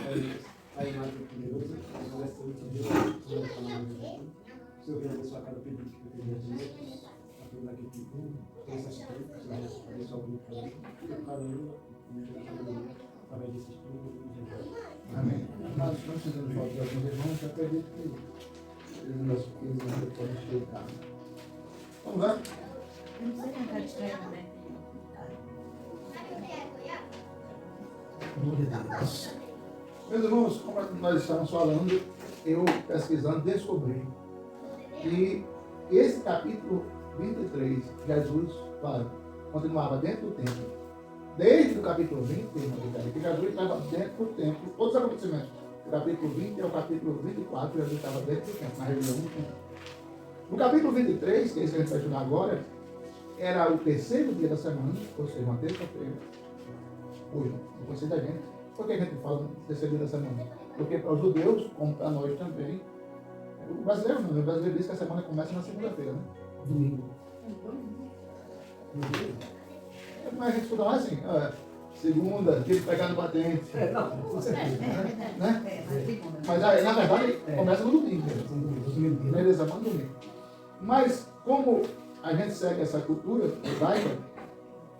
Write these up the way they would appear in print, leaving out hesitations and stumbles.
a imagem poderosa, mas essa última vez, quando eu falava de Jesus, o Senhor veio abençoar cada pedido que eu pedi a Deus, a todos aqui que tem essa assistência, que o Senhor abençoe o grupo também, e cada um, através desse estudo de Jesus. Amém. Nós fizemos falta de alguns irmãos, eu acredito que eles ainda podem chegar. Vamos lá? Não sei cantar de trás, né? Meus irmãos, como nós estamos falando, eu pesquisando descobri que esse capítulo 23, Jesus continuava dentro do templo. Desde o capítulo 20, que Jesus estava dentro do templo, todos os acontecimentos. O capítulo 20 é o capítulo 24, Jesus estava dentro do templo, na reunião do templo. No capítulo 23, que é esse que a gente vai estudar agora, era o terceiro dia da semana, ou seja, uma terça-feira. Hoje, não conheci da gente. Por que a gente fala no terceiro dia da semana? Porque para os judeus, como para nós também, o brasileiro não, o brasileiro diz que a semana começa na segunda-feira, né? Domingo. Mas a gente escuta mais assim, segunda, dia de pegar no batente. Não, com certeza. Né? Mas na verdade começa no domingo. Beleza, no domingo. Mas como a gente segue essa cultura judaica,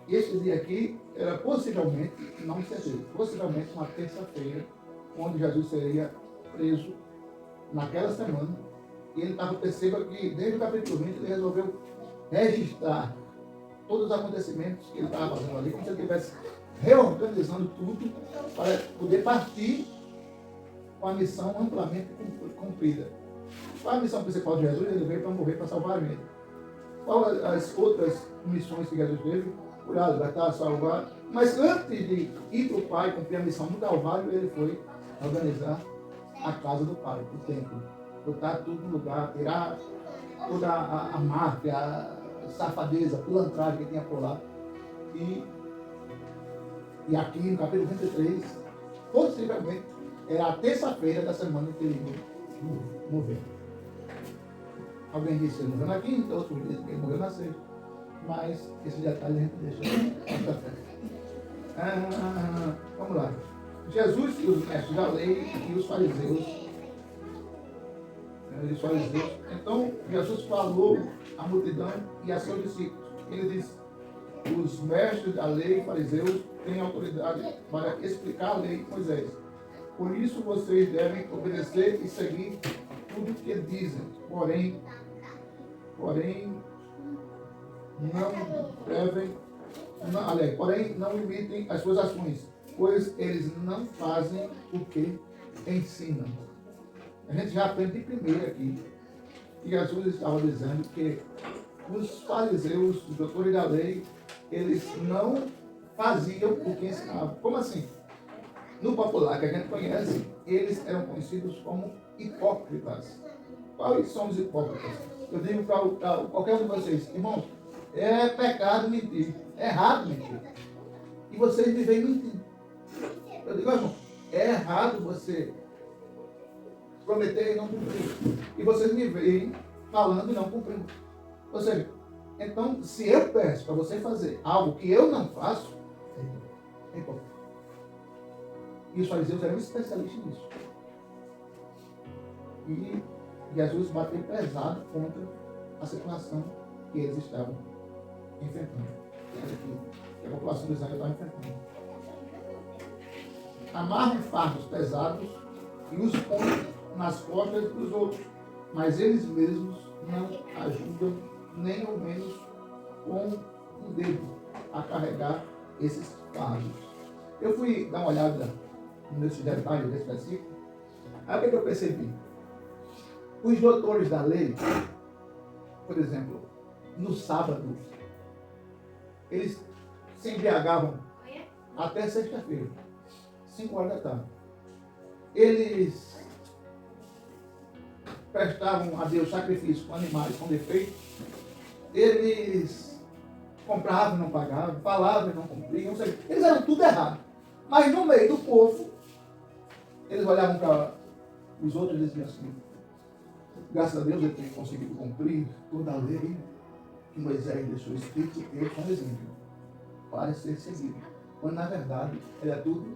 esse dia aqui era possivelmente, não certeza, possivelmente uma terça-feira, onde Jesus seria preso naquela semana. E ele perceba que desde o capítulo 20 ele resolveu registrar todos os acontecimentos que ele estava fazendo ali, como se ele estivesse reorganizando tudo para poder partir com a missão amplamente cumprida. Qual a missão principal de Jesus? Ele veio para morrer, para salvar a vida. Qual as outras missões que Jesus teve? Curar, libertar, salvar. Mas antes de ir para o Pai, cumprir a missão no Calvário, ele foi organizar a casa do Pai, o templo. Botar tudo no lugar, tirar toda a máfia, a safadeza, a pilantragem que tinha por lá. E aqui no capítulo 23, possivelmente, era a terça-feira da semana que ele morreu. Alguém disse que ele morreu na quinta, outro disse que ele morreu na sexta. Mas esse detalhe a gente deixa. Vamos lá. Jesus e os mestres da lei e os fariseus. Então, Jesus falou à multidão e a seus discípulos. Ele disse: os mestres da lei e fariseus têm autoridade para explicar a lei de Moisés. Por isso vocês devem obedecer e seguir tudo o que dizem. Porém, não imitem as suas ações, pois eles não fazem o que ensinam. A gente já aprende de primeiro aqui que Jesus estava dizendo que os fariseus, os doutores da lei, eles não faziam o que ensinavam. Como assim? No popular que a gente conhece, eles eram conhecidos como hipócritas. Quais são os hipócritas? Eu digo para qualquer um de vocês, irmãos, é pecado mentir, é errado mentir. E vocês me veem mentindo. Eu digo, irmão, é errado você prometer e não cumprir. E vocês me veem falando e não cumprindo. Ou seja, então, se eu peço para você fazer algo que eu não faço, é hipócrita. E os fariseus eram especialistas nisso. E Jesus bateu pesado contra a situação que eles estavam enfrentando. Que a população de Israel estava enfrentando. Amarram fardos pesados e os põem nas costas dos outros, mas eles mesmos não ajudam nem ao menos com um dedo a carregar esses fardos. Eu fui dar uma olhada nesses detalhes desse versículo. Aí o que eu percebi? Os doutores da lei, por exemplo, no sábado, eles se embriagavam até sexta-feira, 5 horas da tarde. Eles prestavam a Deus sacrifício com animais com defeito. Eles compravam e não pagavam, falavam e não cumpriam. Eles eram tudo errado. Mas no meio do povo, eles olhavam para os outros e diziam assim: graças a Deus eu tenho conseguido cumprir toda a lei que Moisés deixou escrito, eu sou um exemplo para ser seguido. Quando na verdade era tudo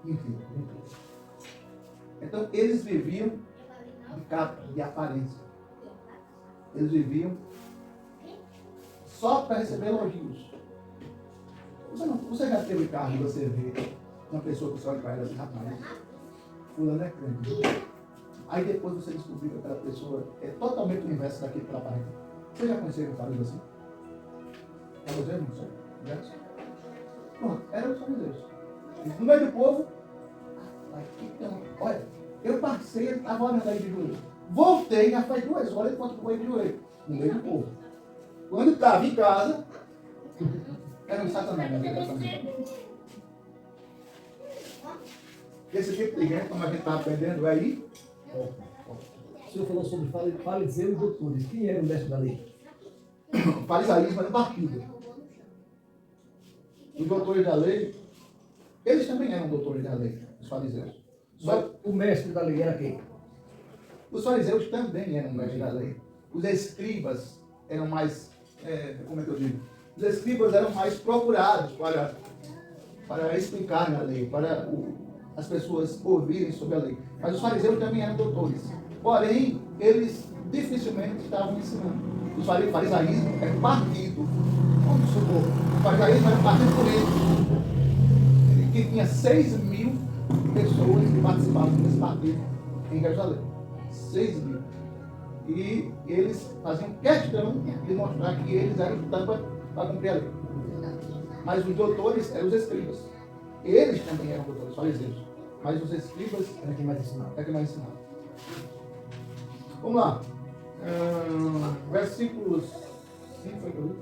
mentira. Então, eles viviam de capa, de aparência. Eles viviam só para receber elogios. Você já teve carro e você vê uma pessoa que você olha para ela assim, rapaz, fulano é crente. Aí depois você descobriu que aquela pessoa é totalmente o inverso daquilo que ela aparenta. Você já conheceu um fariseus assim? É você, não sei? Inverso? Pronto, eram os fariseus. No meio do povo, olha, eu passei, ele estava olhando aí de joelho. Voltei, já faz 2 horas enquanto foi de joelho. No meio do povo. Quando estava em casa, era um satanás na vida da família. Esse tipo de gente, como a gente está aprendendo aí. O senhor falou sobre fariseu e doutores. Quem era o mestre da lei? O farisaísmo era um partido. Os doutores da lei, eles também eram doutores da lei, os fariseus. Mas o mestre da lei era quem? Os fariseus também eram mestres da lei. Os escribas eram mais, como é que eu digo? Os escribas eram mais procurados para explicar a lei, para as pessoas ouvirem sobre a lei. Mas os fariseus também eram doutores. Porém, eles dificilmente estavam ensinando. O farisaísmo era um partido. Vamos supor, o farisaísmo era um partido político que tinha 6.000 pessoas que participavam desse partido em Jerusalém. 6.000. E eles faziam questão de mostrar que eles eram tampa para cumprir a lei. Mas os doutores eram os escribas. Eles também eram doutores, fariseus. Mas os escribas Era quem mais ensinava. é que mais ensinavam. Vamos lá. Versículos 5 foi que eu li?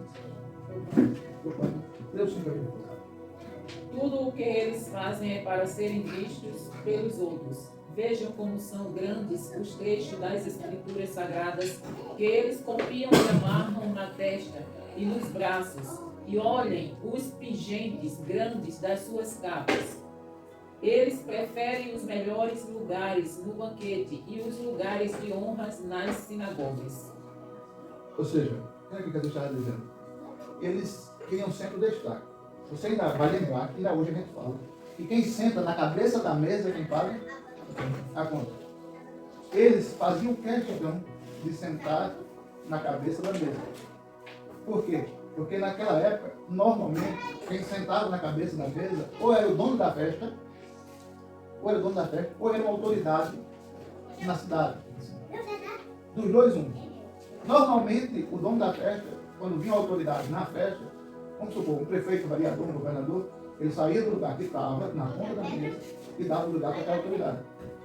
Leu 5 aí. Tudo o que eles fazem é para serem vistos pelos outros. Vejam como são grandes os trechos das escrituras sagradas que eles copiam e amarram na testa e nos braços. E olhem os pingentes grandes das suas capas. Eles preferem os melhores lugares no banquete e os lugares de honras nas sinagogas. Ou seja, o que eu estava dizendo? Eles queriam sempre o destaque. Você ainda vai lembrar que ainda hoje a gente fala que quem senta na cabeça da mesa é quem paga a conta. Eles faziam questão de sentar na cabeça da mesa. Por quê? Porque naquela época, normalmente, quem sentava na cabeça da mesa ou era o dono da festa, ou era uma autoridade na cidade. Dos dois, um. Normalmente, o dono da festa, quando vinha a autoridade na festa, vamos supor, um prefeito, um vereador, um governador, ele saía do lugar que estava, na ponta da mesa, e dava o lugar para aquela autoridade.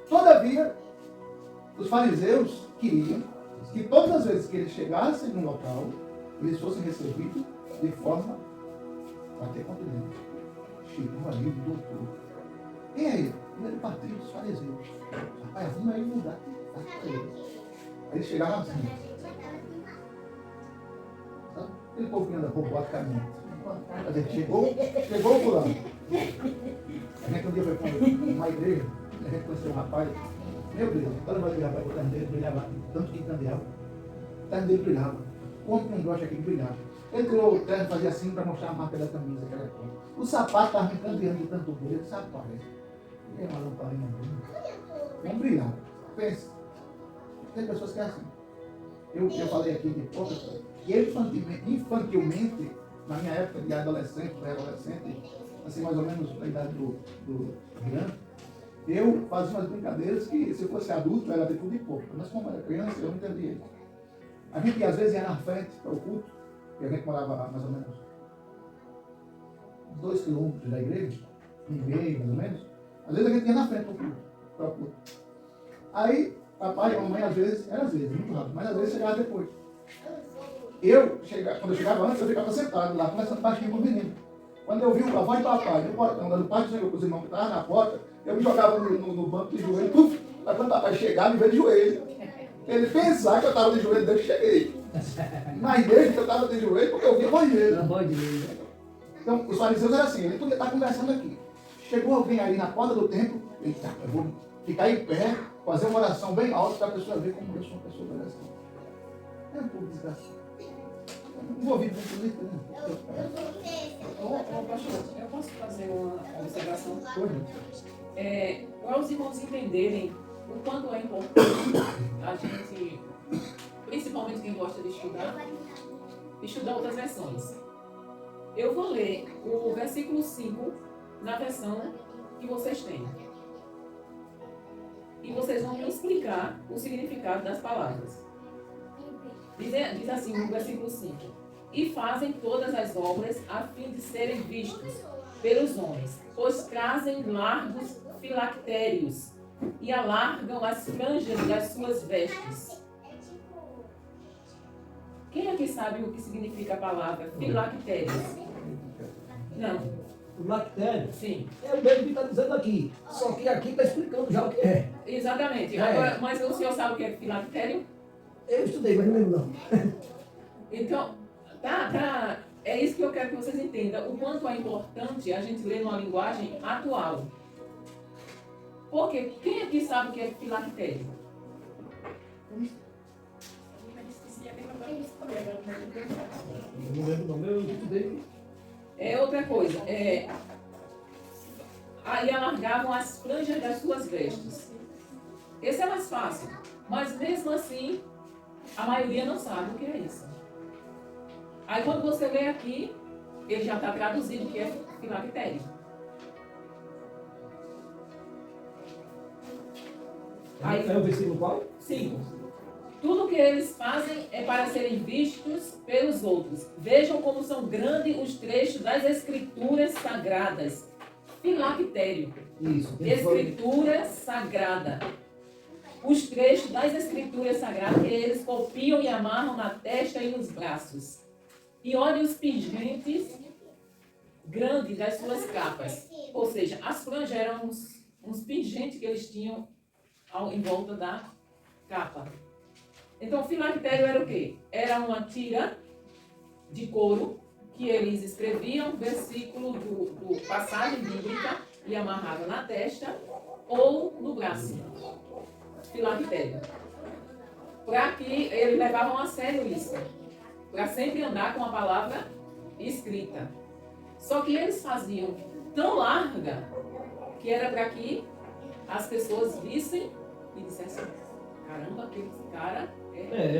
Todavia, os fariseus queriam que todas as vezes que eles chegassem no local, eles fossem recebidos de forma a ter confidência. Chegou ali o doutor. Quem é ele? Ele é do partido dos fariseus. Rapaz, vamos aí mudar. Aí ele chegava assim. Sabe? Aquele povo que anda roubado caminhando. Chegou o fulano. A gente um dia foi para uma igreja, a gente conheceu um rapaz. Meu Deus, toda vez que o rapaz o terno dele brilhava, tanto que candeava. O terno dele brilhava. Como um broche aqui brilhava. Ele tirou o terno e fazia assim para mostrar a marca da camisa, aquela coisa. O sapato estava me candeando de tanto brilho. Eu disse, rapaz, e é uma lamparina não brilhava. Pensa. Tem pessoas que é assim. Eu falei aqui de poucas, e infantilmente, na minha época de adolescente, pré-adolescente, assim mais ou menos na idade do Rian, eu fazia umas brincadeiras que, se eu fosse adulto, era de tudo e pouco. Mas como era criança, eu não entendia isso. A gente às vezes ia na frente para o culto, e a gente morava mais ou menos 2 quilômetros da igreja, um meio mais ou menos. Às vezes a gente ia na frente para o culto. Aí, papai e mamãe, às vezes, muito rápido, mas às vezes chegava depois. Quando eu chegava antes, eu ficava sentado lá, conversando baixinho com o menino. Quando eu vi a voz do papai, no portão, quando o pai chegou com os irmãos que estavam na porta, eu me jogava no banco de joelho, puf, para quando o papai chegar, me ver de joelho. Ele pensar que eu estava de joelho desde que cheguei. Mas desde que eu estava de joelho, porque eu vi a voz dele. Então, os fariseus eram assim, ele podia estar conversando aqui. Chegou alguém ali na porta do templo, ele tá, eu vou ficar em pé, fazer uma oração bem alta para a pessoa ver como eu sou uma pessoa dessa. É um pouco desgastado. Envolvido com política, né? Pastor, eu posso fazer uma observação? Hoje. Para os irmãos entenderem o quanto é importante a gente, principalmente quem gosta de estudar outras versões. Eu vou ler o versículo 5 na versão que vocês têm. E vocês vão me explicar o significado das palavras. Diz assim no versículo 5: E fazem todas as obras a fim de serem vistos pelos homens, pois trazem largos filactérios e alargam as franjas das suas vestes. Quem aqui sabe o que significa a palavra filactérios? Não. O lactério Sim. é o mesmo que está dizendo aqui. Só que aqui está explicando já o que é. Exatamente. É. Agora, mas o senhor sabe o que é filactério? Eu estudei, mas não lembro não. Então, tá. É isso que eu quero que vocês entendam. O quanto é importante a gente ler numa linguagem atual. Porque quem aqui sabe o que é filactério? Eu não lembro não. Eu estudei. É outra coisa. Aí alargavam as franjas das suas vestes. Esse é mais fácil. Mas mesmo assim, a maioria não sabe o que é isso. Aí quando você lê aqui, ele já está traduzido o que é filactério. Aí, É o versículo qual? 5. Tudo que eles fazem é para serem vistos pelos outros. Vejam como são grandes os trechos das escrituras sagradas. Filactério. Isso. Escritura sagrada. Os trechos das escrituras sagradas que eles copiam e amarram na testa e nos braços. E olhem os pingentes grandes das suas capas. Ou seja, as franjas eram uns pingentes que eles tinham em volta da capa. Então, o filactério era o quê? Era uma tira de couro que eles escreviam versículo do passagem bíblica e amarravam na testa ou no braço. Filactério. Para que eles levavam a sério isso. Para sempre andar com a palavra escrita. Só que eles faziam tão larga que era para que as pessoas vissem e dissessem: caramba, aquele cara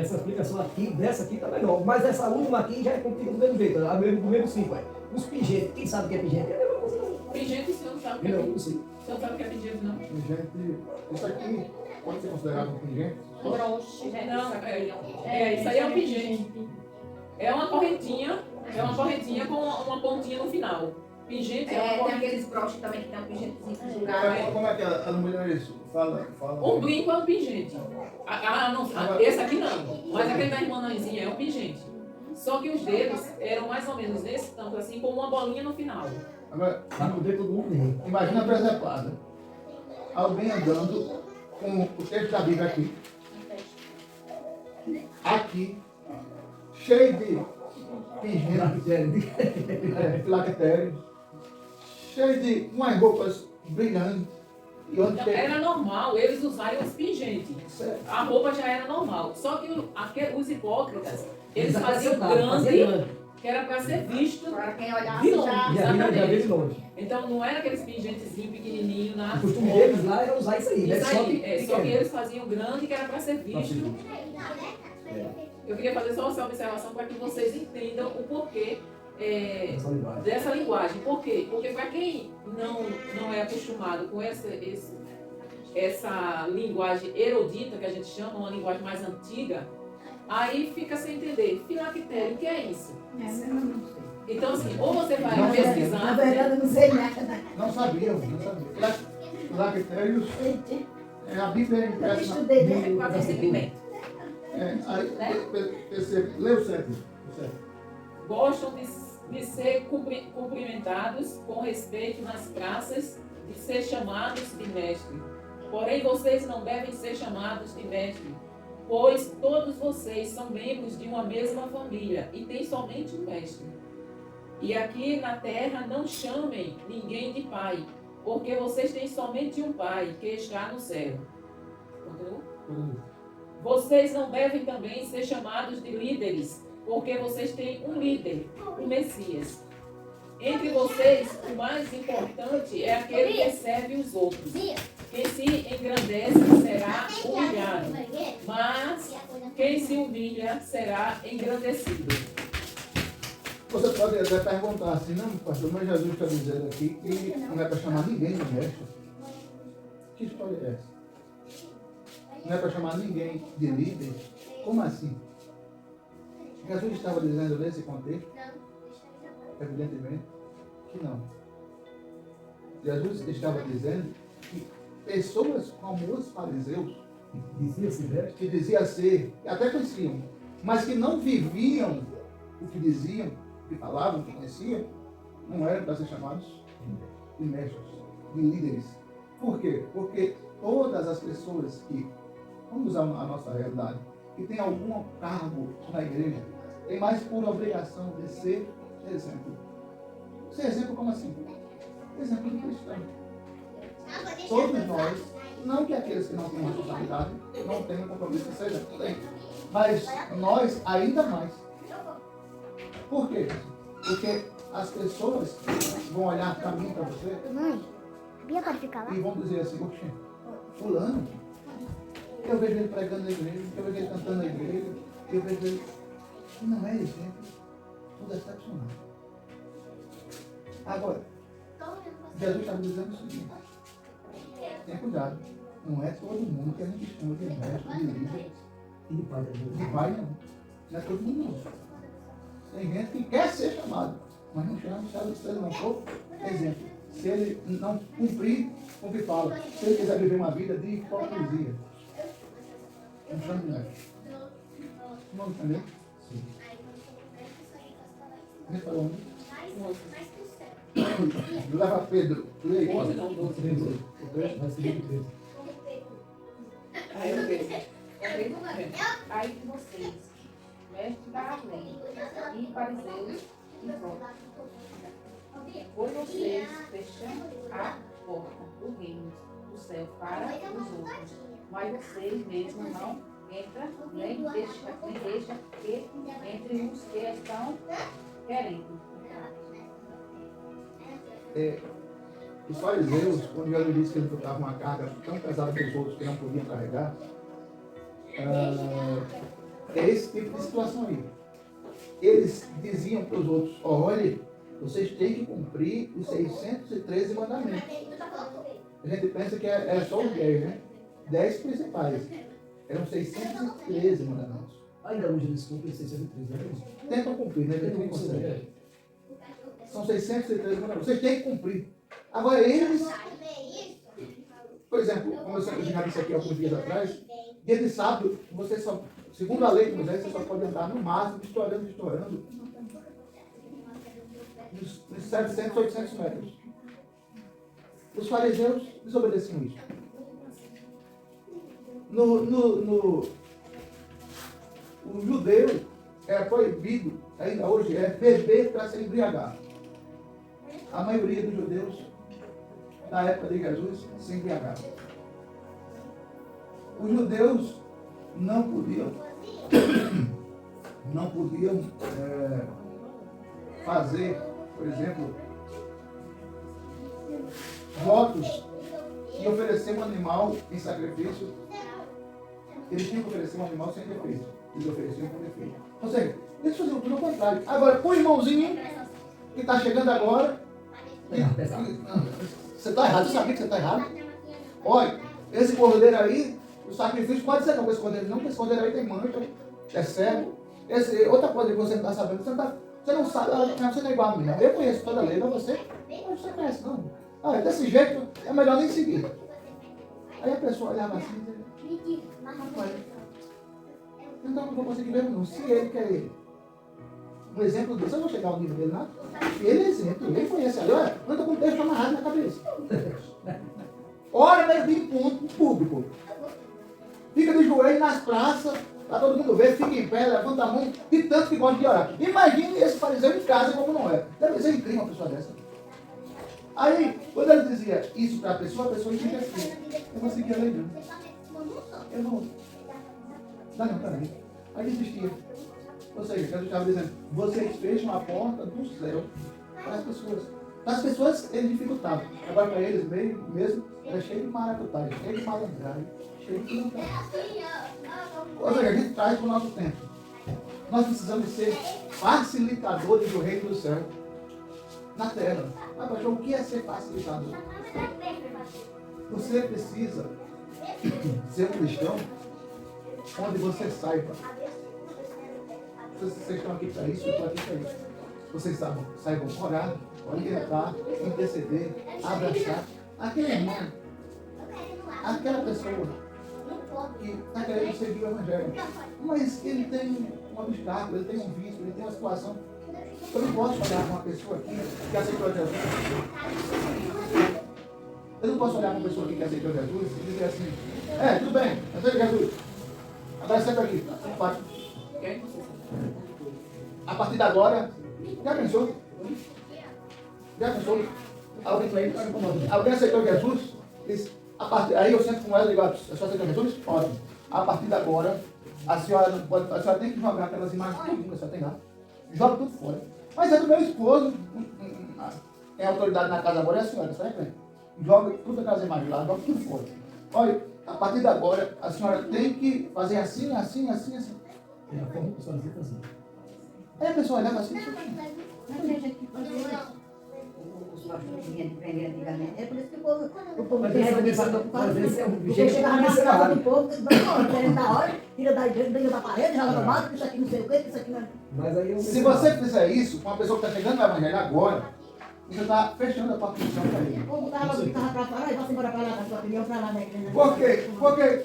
essa explicação aqui, dessa aqui tá melhor. Mas essa última aqui já é complica do mesmo jeito. Do mesmo 5, Os pingentes, quem sabe o que é pingente? É a mesma coisa não. Pingente, o senhor não sabe o que é Não, pingente. não sei. O senhor sabe o que é pingente, não? Pingente, isso aqui pode ser considerado um pingente? Não, isso aí é um pingente. É uma correntinha com uma pontinha no final. Pingente é uma Tem correntinha. aqueles broches também que tem um pingentezinho Como pendurado. é que a mulher isso? Fala. Um brinco é um pingente. Esse aqui não. Mas aquele da irmã Nanzinha é um pingente. Só que os dedos eram mais ou menos desse tanto assim, com uma bolinha no final. Agora, Para poder todo mundo ver. imagina a presepada. Alguém andando com o texto da Bíblia aqui, cheio de pingente, Lactério. filactério, cheio de umas roupas brilhantes. E onde Então, era normal eles usarem os pingentes. A roupa já era normal. Só que os hipócritas, eles faziam grande, que era para ser visto Para quem olhar de já. longe. Já vê de Exatamente. longe. Então não era aqueles pingentezinhos pequenininhos na O costume deles lá era usar isso aí, né? Isso Só aí, que só que eles faziam grande, que era para ser visto. Eu queria fazer só essa observação para que vocês entendam o porquê Essa linguagem. dessa linguagem. Por quê? Porque para quem não é acostumado com essa linguagem erudita, que a gente chama, uma linguagem mais antiga, aí fica sem entender. Filactério, o que é isso? Então, assim, ou você vai Não, pesquisar... Na verdade, eu não sei nada. não sabiam. Filactérios, a Bíblia é Eu impressa. estudei, né? Para discernimento. Lê o 7. Gostam de ser cumprimentados com respeito nas praças, de ser chamados de mestre. Porém, vocês não devem ser chamados de mestre, pois todos vocês são membros de uma mesma família e têm somente um mestre. E aqui na terra não chamem ninguém de pai, porque vocês têm somente um pai, que está no céu. Continua? Vocês não devem também ser chamados de líderes, porque vocês têm um líder, o Messias. Entre vocês, o mais importante é aquele que serve os outros. Quem se engrandece será humilhado, mas quem se humilha será engrandecido. Você pode até perguntar assim, não, pastor, mas Jesus está dizendo aqui que não é para chamar ninguém de mestre. Que história é essa? Não é para chamar ninguém de líder? Como assim? Jesus estava dizendo nesse contexto? Evidentemente que não. Jesus estava dizendo que pessoas como os fariseus, que diziam ser, que até conheciam, mas que não viviam o que diziam, que falavam, que conheciam, não eram para ser chamados de mestres, de líderes. Por quê? Porque todas as pessoas que, vamos usar a nossa realidade, que tem algum cargo na igreja, tem mais por obrigação de ser exemplo. Ser exemplo como assim? Exemplo de cristão. Todos nós, não que aqueles que não têm responsabilidade, não tenham compromisso que seja, tem, mas nós ainda mais. Por quê? Porque as pessoas vão olhar para mim, para você, Mãe, Bia pode ficar lá? e vão dizer assim, oxe, fulano, eu vejo ele pregando na igreja, eu vejo ele cantando na igreja, eu vejo ele... E não é exemplo, tudo é decepcionado. Agora, Jesus está me dizendo o seguinte, tenha cuidado, não é todo mundo que a gente chama de mestre, de líder, de pai não. Não é todo mundo não. Tem gente que quer ser chamado, mas não chama, se ele não for exemplo. Se ele não cumprir o que fala, se ele quiser viver uma vida de hipocrisia, não chama de mestre. Não entendeu? Sim. A gente falou onde? Leva Pedro, leia. 11 não, 12. O 13 vai seguir o 13. Aí eu vejo. Aí de vocês, mestres da lei, e fariseus, e pronto. Pois vocês fecham a porta do reino do céu para os outros, mas vocês mesmos não entram, nem deixa que entre os que estão querendo. Os fariseus, quando Jesus disse que ele botava uma carga tão pesada para os outros que não podiam carregar, é esse tipo de situação aí. Eles diziam para os outros, olha, vocês têm que cumprir os 613 mandamentos. A gente pensa que é só os 10, né? 10 principais. Eram 613 mandamentos. Ainda hoje eles cumprem 613, né? Tentam cumprir, né? Eles não conseguem. São 613 mandamentos. Vocês têm que cumprir. Agora, eles, por exemplo, como eu já disse aqui alguns dias atrás, dia de sábado, você só, segundo a lei de Moisés, você só pode andar no máximo, estourando, nos 700, 800 metros. Os fariseus desobedeciam isso. O judeu é proibido, ainda hoje, é beber para se embriagar. A maioria dos judeus, na época de Jesus, se embriagavam. Os judeus não podiam fazer, por exemplo, votos e oferecer um animal em sacrifício. Eles tinham que oferecer um animal sem defeito. Eles ofereciam com defeito. Ou seja, eles faziam tudo ao contrário. Agora, o irmãozinho que está chegando agora, você está errado, você sabia que você está errado? Olha, esse cordeiro aí, o sacrifício pode ser não com esse cordeiro, não, porque esse cordeiro aí tem mancha, é cego. Outra coisa que você não está sabendo, você não sabe, você não é igual a mim, não. Eu conheço toda a lei, mas você conhece, não. Desse jeito, é melhor nem seguir. Aí a pessoa olhava assim e dizia, então não vou conseguir ver não, se ele quer ele. Um exemplo desse, eu vou chegar ao nível dele, não? Ele é exemplo, ele conhece a lei, anda com o texto amarrado na cabeça. Ora, mas em público. Fica de joelho nas praças, para todo mundo ver, fica em pé, levanta a mão, de tanto que gosta de orar. Imagine esse fariseu em casa como não é. Deve ser incrível uma pessoa dessa. Aí, quando ele dizia isso para a pessoa entendia assim, eu vou seguir a lei não. Eu vou. Não, peraí. Aí desistia. Ou seja, Jesus estava dizendo, vocês fecham a porta do céu para as pessoas. Para as pessoas, ele dificultava. Agora, para eles mesmo, era cheio de maracutagem, cheio de malandragem, cheio de tudo. Ou seja, a gente traz para o nosso tempo. Nós precisamos ser facilitadores do reino do céu na terra. Mas, pastor, o que é ser facilitador? Você precisa ser um cristão onde você saiba. Vocês estão aqui para isso, eu estou aqui para isso. Vocês saibam orar, orientar, interceder, abraçar aquele irmão, aquela pessoa que está querendo seguir o Evangelho. Mas ele tem um obstáculo, ele tem um vício, ele tem uma situação. Eu não posso olhar para uma pessoa aqui que aceitou Jesus. Eu não posso olhar para uma pessoa aqui que aceitou Jesus e dizer assim, tudo bem, aceita Jesus. Agora senta aqui, parte. A partir de agora, já pensou? Já pensou? Alguém aceitou Jesus? Aí eu sento com ela e digo, a senhora aceitou Jesus? Ótimo. A partir de agora, a senhora tem que jogar aquelas imagens que a senhora tem lá. Joga tudo fora. Mas é do meu esposo. Tem autoridade na casa agora, é a senhora, sabe? Joga tudo aquelas imagens lá, joga tudo fora. Olha, a partir de agora, a senhora tem que fazer assim, assim, assim, assim. É a forma que a senhora fica assim. Aí a pessoa olhava assim, os pastores vinham de prender antigamente. É por isso que o povo Mas tinha esse essa é um porque jeito chegava na de casa do povo, diferente da hora, tira da igreja, briga da parede, joga no mato, que isso aqui não sei o quê, que isso aqui não é. Mas aí eu se você fizer isso com uma pessoa que está chegando no Evangelho agora, você está fechando a porta do céu para ele. O povo estava para fora, e vai embora para lá, com a sua opinião, para lá na igreja. Por quê? Porque,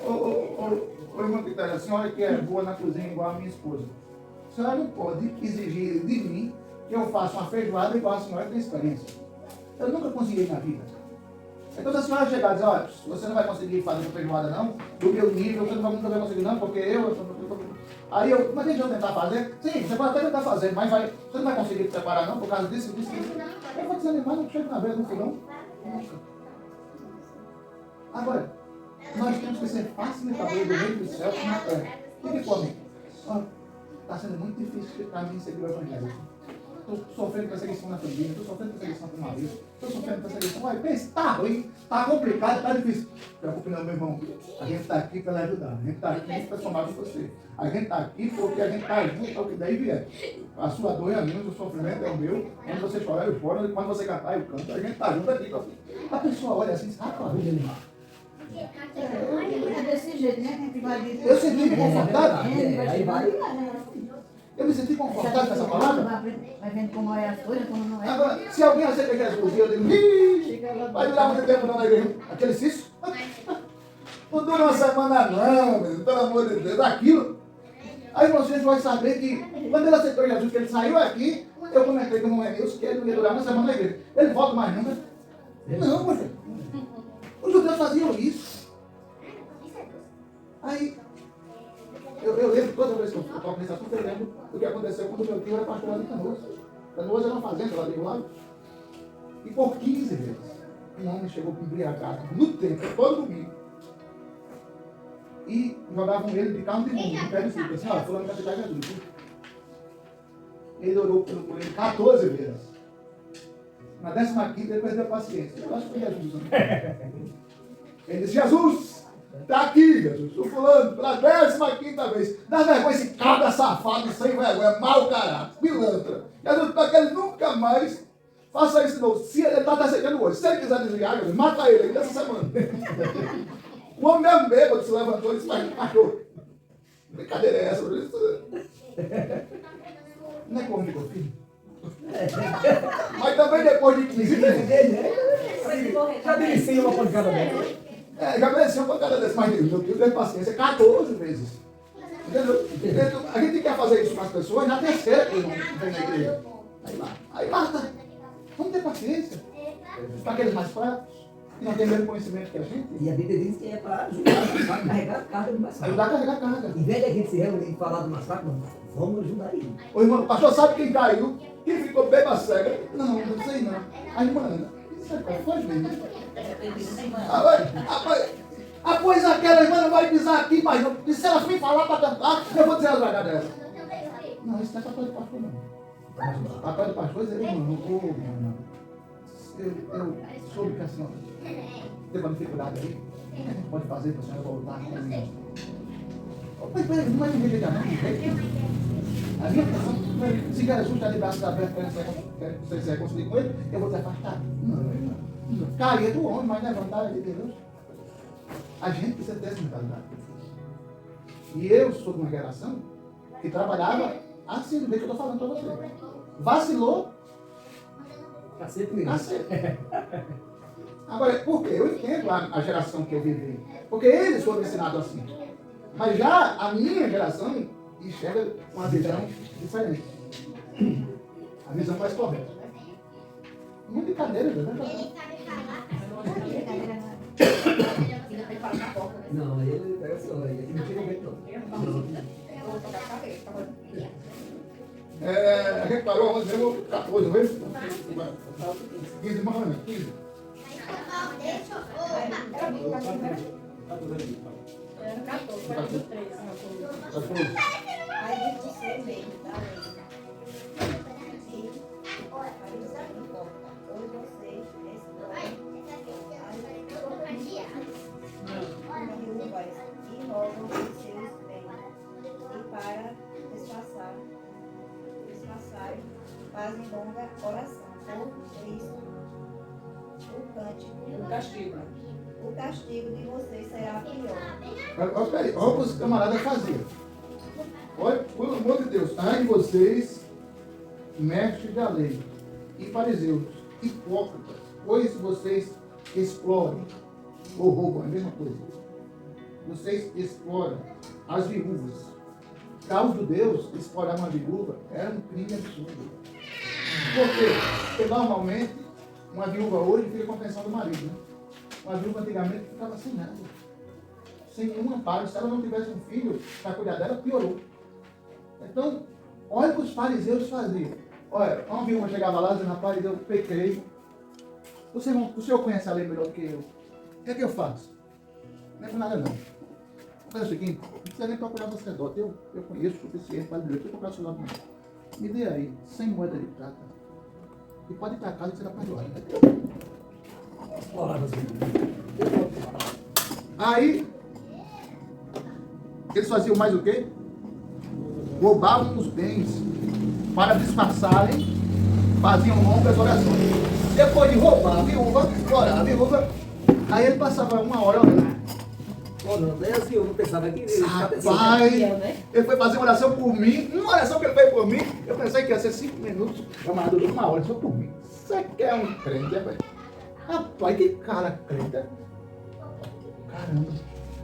ô irmão Pitária, a senhora que é boa na cozinha igual a minha esposa, a senhora não pode exigir de mim que eu faça uma feijoada igual a senhora que tem experiência. Eu nunca consegui na vida. Então, se a senhora chegar e dizer, olha, você não vai conseguir fazer uma feijoada não, do meu nível, você nunca vai conseguir não, porque Aí mas deixa eu tentar fazer. Sim, você pode até tentar fazer, mas você não vai conseguir preparar não, por causa disso. Eu vou desanimar, não chego na vez no fogão. Nunca. Agora, nós temos que ser facilitadores do reino do céu na terra. O que come? Está sendo muito difícil para mim seguir o Evangelho. Estou sofrendo perseguição na família, estou sofrendo perseguição com o marido, estou sofrendo perseguição. Olha, pensa, está ruim, está complicado, está difícil. Não preocupe não, meu irmão. A gente está aqui para lhe ajudar. A gente está aqui para somar com você. A gente está aqui porque a gente está junto ao que daí vier. A sua dor é a minha, o seu sofrimento é o meu. Quando você chorar, eu choro. Quando você cantar, eu canto. A gente está junto aqui. A pessoa olha assim, sabe qual É desse jeito, né? A gente vai dizer. Eu senti confortável. Aí vai. Eu me senti confortável com essa palavra. Vai vendo como é as coisas, como não é. Agora, se alguém aceita Jesus e eu digo, vai durar muito tempo não na igreja. Aquele cisto. Não dura uma semana não, meu, pelo amor de Deus, daquilo. Aí vocês vão saber que quando ele aceitou Jesus, que ele saiu aqui, eu comentei com o irmão Enilson que ele não ia durar uma semana na igreja. Ele volta mais nunca. Não, meu filho. Os judeus faziam isso. Aí, eu lembro, toda vez que eu toco nesse assunto, eu lembro do que aconteceu quando meu tio era pastor lá de Canoas. Canoas era uma fazenda lá do lado. E por 15 vezes, um homem chegou com embriagado no templo, todo domingo. E jogavam ele de carro de mundo, no pé do filho. Assim, olha, fulano vai aceitar Jesus. Ele orou por ele 14 vezes. Na 15ª ele perdeu a paciência. Eu acho que foi Jesus. Né? Ele disse, Jesus, está aqui, Jesus. O fulano, pela 15ª vez. Dá vergonha esse cabra safado, sem vergonha, mau caráter, pilantra. Jesus, para que ele nunca mais faça isso de novo. Se ele está aceitando hoje. Se ele quiser desligar, Jesus, mata ele ainda essa semana. O homem mesmo bêbado se levantou e disse, mas pastor, brincadeira é essa? Não é comigo, filho. Mas também depois de 15 vezes. Já merecia uma pancada dela. Já merecia uma pancada dessa, mas meu Deus, teve paciência 14 vezes. Entendeu? A gente quer fazer isso com as pessoas, na terceira que não vem na igreja. Aí mata. Vamos ter paciência. Para aqueles mais fracos. Que não tem o mesmo conhecimento que a gente. E a Bíblia diz que é para ajudar a carregar a carga do mais fraco. Ajudar a carregar a carga. Em vez de a gente se reunir e falar do mais fraco, vamos ajudar ele. O irmão, o pastor sabe quem caiu? Quem ficou beba cega? Não sei não. A irmã Ana. Isso é qual foi mesmo. Pois aquela irmã não vai pisar aqui, mas não. E se ela me falar para cantar, eu vou dizer as verdades dela. Não, isso não é papel de pastor não. O papel do pastor é dizer, irmão, eu soube que a senhora teve uma dificuldade aí, o que a gente pode fazer para a senhora voltar com o irmão? Mas peraí, não é de rejeitar não, a minha intenção não é, se Jesus está de braços abertos para você se reconciliar com ele, eu vou te afastar. Não. Cair do homem, mas levantar é de Deus. A gente precisa ter essa mentalidade. E eu sou de uma geração que trabalhava assim, do jeito que eu estou falando para você. Vacilou, Cacete mesmo. cacete. Agora, por quê? Eu entendo a geração que eu vivi. Porque eles foram ensinados assim. Mas já a minha geração enxerga uma visão diferente. A visão mais correta. Uma brincadeira, né? Não, ele pega a senhora aí. Aqui não tira o vento, A gente parou ontem, eu 14, não é? 15 mais ou menos, 15. Era 14, foi do 13. 14. Aí você mesmo, tá vendo? Hoje vocês e rogam os seus bens, e para disfarçarem, fazem longa oração. Por isso, o castigo de vocês será pior. Olha o que os camaradas faziam. Olha, pelo amor de Deus, ai de vocês, mestres da lei e fariseus, hipócritas, pois vocês exploram ou roubam, é a mesma coisa. Vocês exploram as viúvas. Para os judeus, explorar uma viúva era um crime absurdo. Por quê? Porque normalmente uma viúva hoje fica com a pensão do marido, né? Uma viúva antigamente ficava sem nada, sem nenhum amparo. Se ela não tivesse um filho para cuidar dela, piorou. Então, olha o que os fariseus faziam. Olha, uma viúva chegava lá dizendo, rapaz, eu pequei. O senhor conhece a lei melhor do que eu. O que é que eu faço? Não é por nada não. Vou fazer o seguinte, não precisa nem procurar o sacerdote. Eu conheço o suficiente para dizer, eu vou procurar o sacerdote não. Me dê aí 100 moedas de prata. E pode ir para casa que você dá para doar. Explorava assim. Aí, eles faziam mais o quê? Roubavam os bens para disfarçarem, faziam longas orações. Depois de roubar a viúva, orar a viúva, aí ele passava uma hora orando. Oh, não, daí assim, eu não pensava que ele Rapaz, ele foi fazer uma oração por mim, uma oração que ele fez por mim, eu pensei que ia ser 5 minutos, camarada, durou uma hora só por mim. Você quer um crente, é, velho? Rapaz, que cara crente, é? Caramba.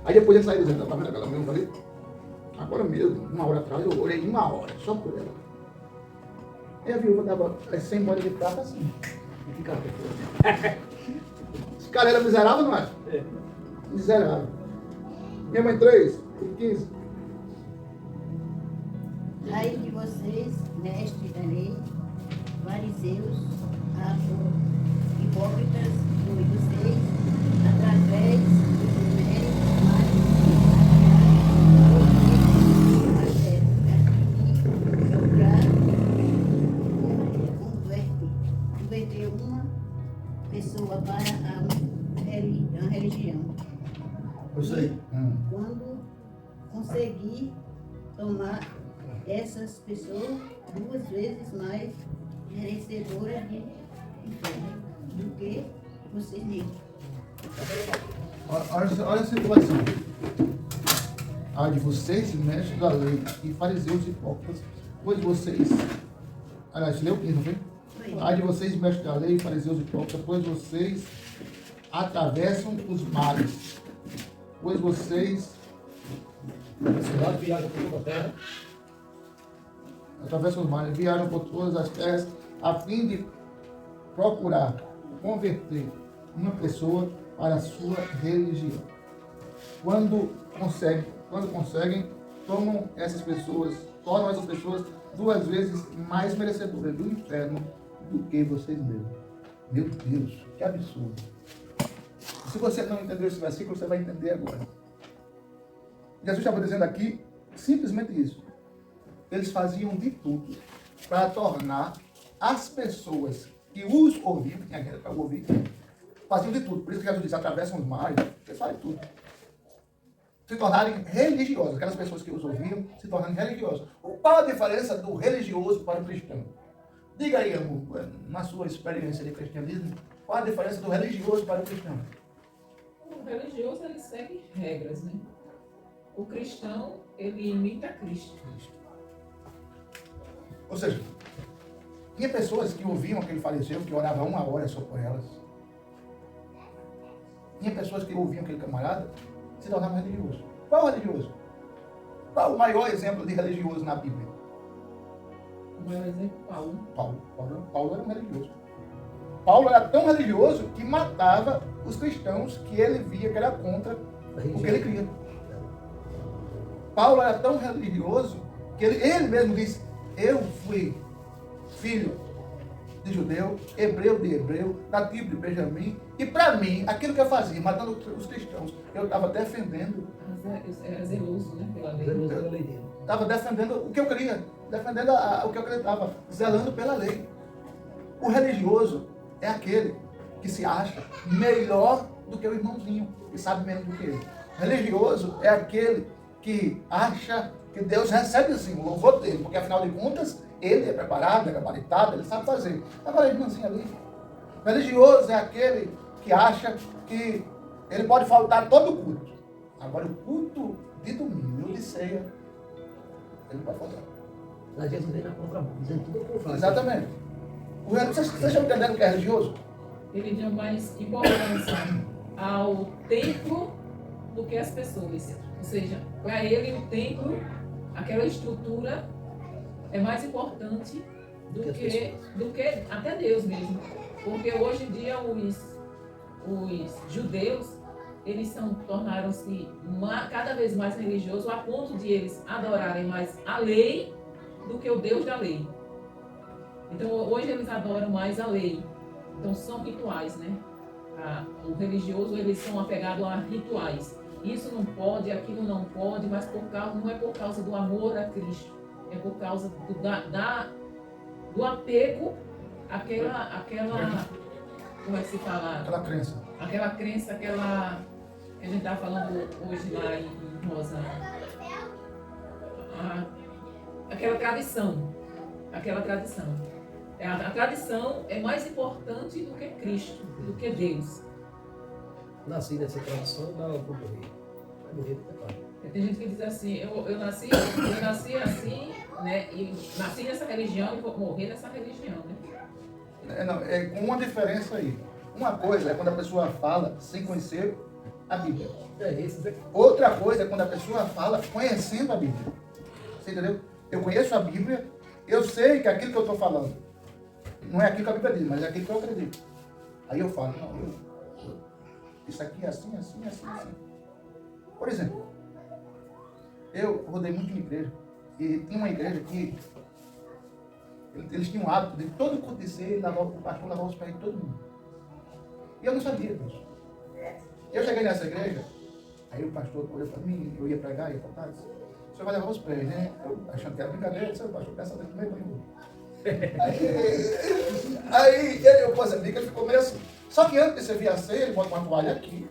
Aí depois ele saiu dizendo, tá vendo aquela mesma ali? Agora mesmo, uma hora atrás, eu orei uma hora, só por ela. Aí a viúva dava 100 moedas de prata assim. Esse cara era miserável, não é? É. Miserável. Minha mãe 3, 15. Ai de vocês, mestres da lei, fariseus, hipócritas, pois vocês, através dos méritos converter uma pessoa para a religião. Eu sei. Quando conseguir tomar essas pessoas 2 vezes mais merecedoras de inferno do que vocês mesmos. Olha a situação. A de vocês, mestres da lei, e fariseus hipócritas, pois vocês. Aliás, leu o 15, não foi? A de vocês, mestres da lei, fariseus hipócritas, pois vocês atravessam os mares. Pois vocês viajam por toda a terra. atravessam os mares, viajam por todas as terras, a fim de procurar converter uma pessoa para a sua religião. Quando conseguem, tornam essas pessoas 2 vezes mais merecedoras do inferno do que vocês mesmos. Meu Deus, que absurdo. Se você não entendeu esse versículo, você vai entender agora. Jesus estava dizendo aqui simplesmente isso. Eles faziam de tudo para tornar as pessoas que os ouviam, que tinha gente para ouvir, faziam de tudo. Por isso que Jesus disse, atravessam os mares, eles fazem tudo. Se tornarem religiosos. Aquelas pessoas que os ouviam se tornarem religiosas. Qual a diferença do religioso para o cristão? Diga aí, amor, na sua experiência de cristianismo, qual a diferença do religioso para o cristão? O religioso, ele segue regras, né? O cristão, ele imita Cristo. Ou seja, tinha pessoas que ouviam que ele faleceu, que oravam 1 hora só por elas. Tinha pessoas que ouviam aquele camarada, se tornavam religiosos. Qual religioso? Qual o maior exemplo de religioso na Bíblia? O maior exemplo, Paulo. Paulo era um religioso. Paulo era tão religioso que matava os cristãos que ele via que era contra o que ele cria. Paulo era tão religioso que ele mesmo disse, eu fui filho de judeu, hebreu de hebreu, nativo de Benjamim, e para mim, aquilo que eu fazia, matando os cristãos, eu estava defendendo. Era zeloso, né? Pela lei. Zeloso pela lei dele. Estava defendendo o que eu queria, defendendo o que eu acreditava, zelando pela lei. O religioso é aquele que se acha melhor do que o irmãozinho, que sabe menos do que ele. O religioso é aquele que acha que Deus recebe assim o louvor dele, porque afinal de contas, ele é preparado, é gabaritado, ele sabe fazer. Agora, irmãozinho ali, o religioso é aquele que acha que ele pode faltar todo o culto. Agora, o culto de domingo, de ceia, ele não pode faltar. Mas Jesus vem na contramão, dizendo tudo o contrário. Exatamente. Vocês estão entendendo o que é religioso? Ele deu mais importância ao templo do que às pessoas. Ou seja, para ele o templo, aquela estrutura, é mais importante do que até Deus mesmo. Porque hoje em dia os judeus, eles tornaram-se cada vez mais religiosos a ponto de eles adorarem mais a lei do que o Deus da lei. Então hoje eles adoram mais a lei. Então são rituais, né? O religioso, eles são apegados a rituais. Isso não pode, aquilo não pode, mas não é por causa do amor a Cristo. É por causa do apego àquela, como é que se fala? Aquela crença. Aquela crença, que a gente está falando hoje lá em Rosa. Aquela tradição. A tradição é mais importante do que Cristo, do que Deus. Nasci nessa tradição, não vou morrer. Vai morrer, prepara. Tem gente que diz assim, eu nasci assim, né? E nasci nessa religião e vou morrer nessa religião, né? É com uma diferença aí. Uma coisa é quando a pessoa fala sem conhecer a Bíblia. Outra coisa é quando a pessoa fala conhecendo a Bíblia. Você entendeu? Eu conheço a Bíblia, eu sei que aquilo que eu estou falando não é aquilo que a Bíblia diz, mas é aquilo que eu acredito. Aí eu falo, não, isso aqui é assim, assim, assim, assim. Por exemplo, eu rodei muito em igreja, e tinha uma igreja que eles tinham o hábito de todo culto de ceia, o pastor lavava os pés de todo mundo. E eu não sabia disso. Eu cheguei nessa igreja, aí o pastor olhou para mim, eu ia pregar, ia falar, o senhor vai levar os pés, né? Eu achando que era brincadeira, disse, o pastor pensa dentro do meio do mundo. Aí eu percebi que ele ficou meio assim. Só que antes de servir a ceia, ele bota uma toalha aqui,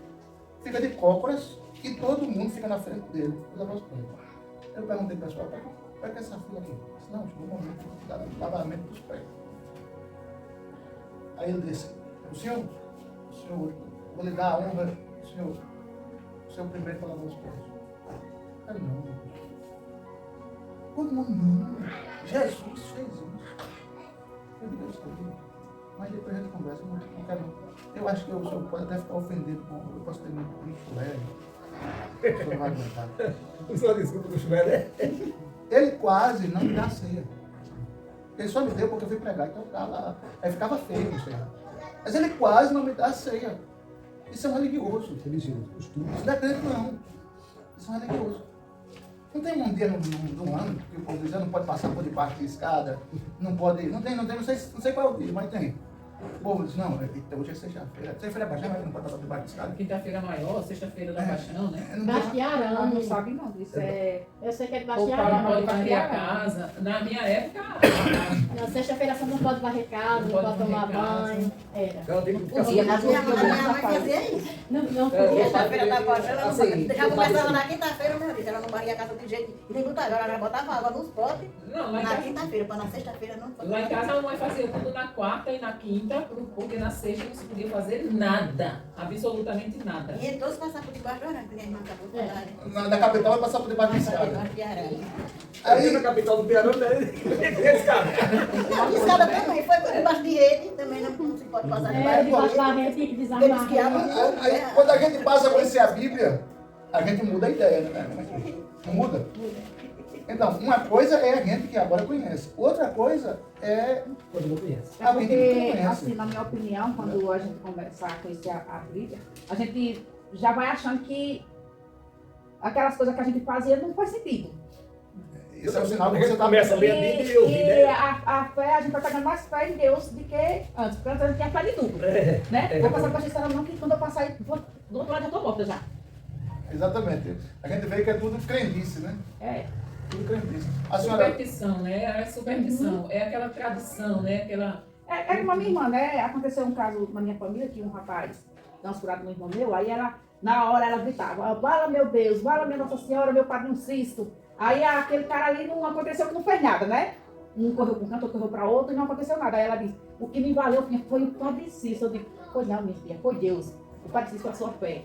fica de cócoras, e todo mundo fica na frente dele, leva os pés. Eu perguntei para o pessoal, para que essa fila aqui? Eu disse, não, chegou o momento de dar lavamento dos pés. Aí ele disse, o senhor, vou lhe dar a honra, o senhor primeiro para lavar os pés. Eu não. Como não? Jesus fez isso. Eu digo, eu sei. Mas depois a gente conversa, não quero não. Eu acho que o senhor pode até ficar ofendido com, eu posso ter muito bicho leve. O senhor vai aguentar. O senhor desculpa do chuveiro, né? Ele quase não me dá ceia. Ele só me deu porque eu fui pregar, então aí ficava feio não sei. Mas ele quase não me dá ceia. Isso é um religioso. Religioso, costume. Isso não é crente não. Isso é um religioso. Não tem um dia no ano que o povo diz, não pode passar por debaixo de escada, não pode, não tem, não sei qual é o dia, mas tem. O povo diz, não, hoje é sexta-feira. Sexta-feira é baixão, mas não pode passar por debaixo de escada. Quinta-feira maior, sexta-feira da paixão, né? Bastiarão. Não sabe não, isso é... Eu sei que é de O pai Bastiarão. pode varrer a casa. Na minha época, Na sexta-feira você não pode varrer casa, não pode tomar banho. Era. Ela tem que ficar Podia, a minha mãe fazia isso. Não É, podia. Sexta-feira da paixão, ela não assim, fazia. Já começava na quinta-feira, meu Deus, ela não varria a casa de jeito. E nem botava, ela já botava água nos potes. Não, lá em Na casa, quinta-feira, para na sexta-feira não pode. lá em casa a mamãe fazia tudo na quarta e na quinta, porque na sexta não se podia fazer nada. Absolutamente nada. E todos passavam por debaixo do arame, que minha irmã acabou de falar. Na capital vai passar por debaixo da escada. Debaixo de arame. Aí na capital do Piauí, esse cara. A escada também foi por debaixo de rede, também não se pode passar É, debaixo debaixo da rede tinha que Eles desarmar. guiavam Aí, quando a gente passa a conhecer a Bíblia, a gente muda a ideia, né? Não muda? Então, uma coisa é a gente que agora conhece. Outra coisa é Todo mundo conhece. É alguém que não porque, conhece. assim, na minha opinião, quando a gente começar a conhecer a Bíblia, a gente já vai achando que aquelas coisas que a gente fazia não faz sentido. Isso é o sinal A que gente você está começa a ler a Bíblia e ouvir, E né? a fé, a gente vai pegando mais fé em Deus do que antes, porque antes a gente tinha fé de tudo. É, Né? Vou passar pra vocês não que quando eu passar aí, do outro lado eu tô morta já. Exatamente. A gente vê que é tudo crendice, né? É. Tudo crendice. A senhora. Superstição, né? É superstição, é aquela tradição, né? Aquela... É como a minha irmã, né? Aconteceu um caso na minha família que um rapaz deu umas curadas no irmão meu, aí ela, na hora ela gritava, vala meu Deus, vala minha Nossa Senhora, meu Padre um Cisto. Aí aquele cara ali não aconteceu que não fez nada, né? Um correu para um canto, outro correu para outro e não aconteceu nada. Aí ela disse, o que me valeu foi o Padre Cisto. Eu digo, pois não, minha filha, foi Deus. O Padre Cisto é a sua fé.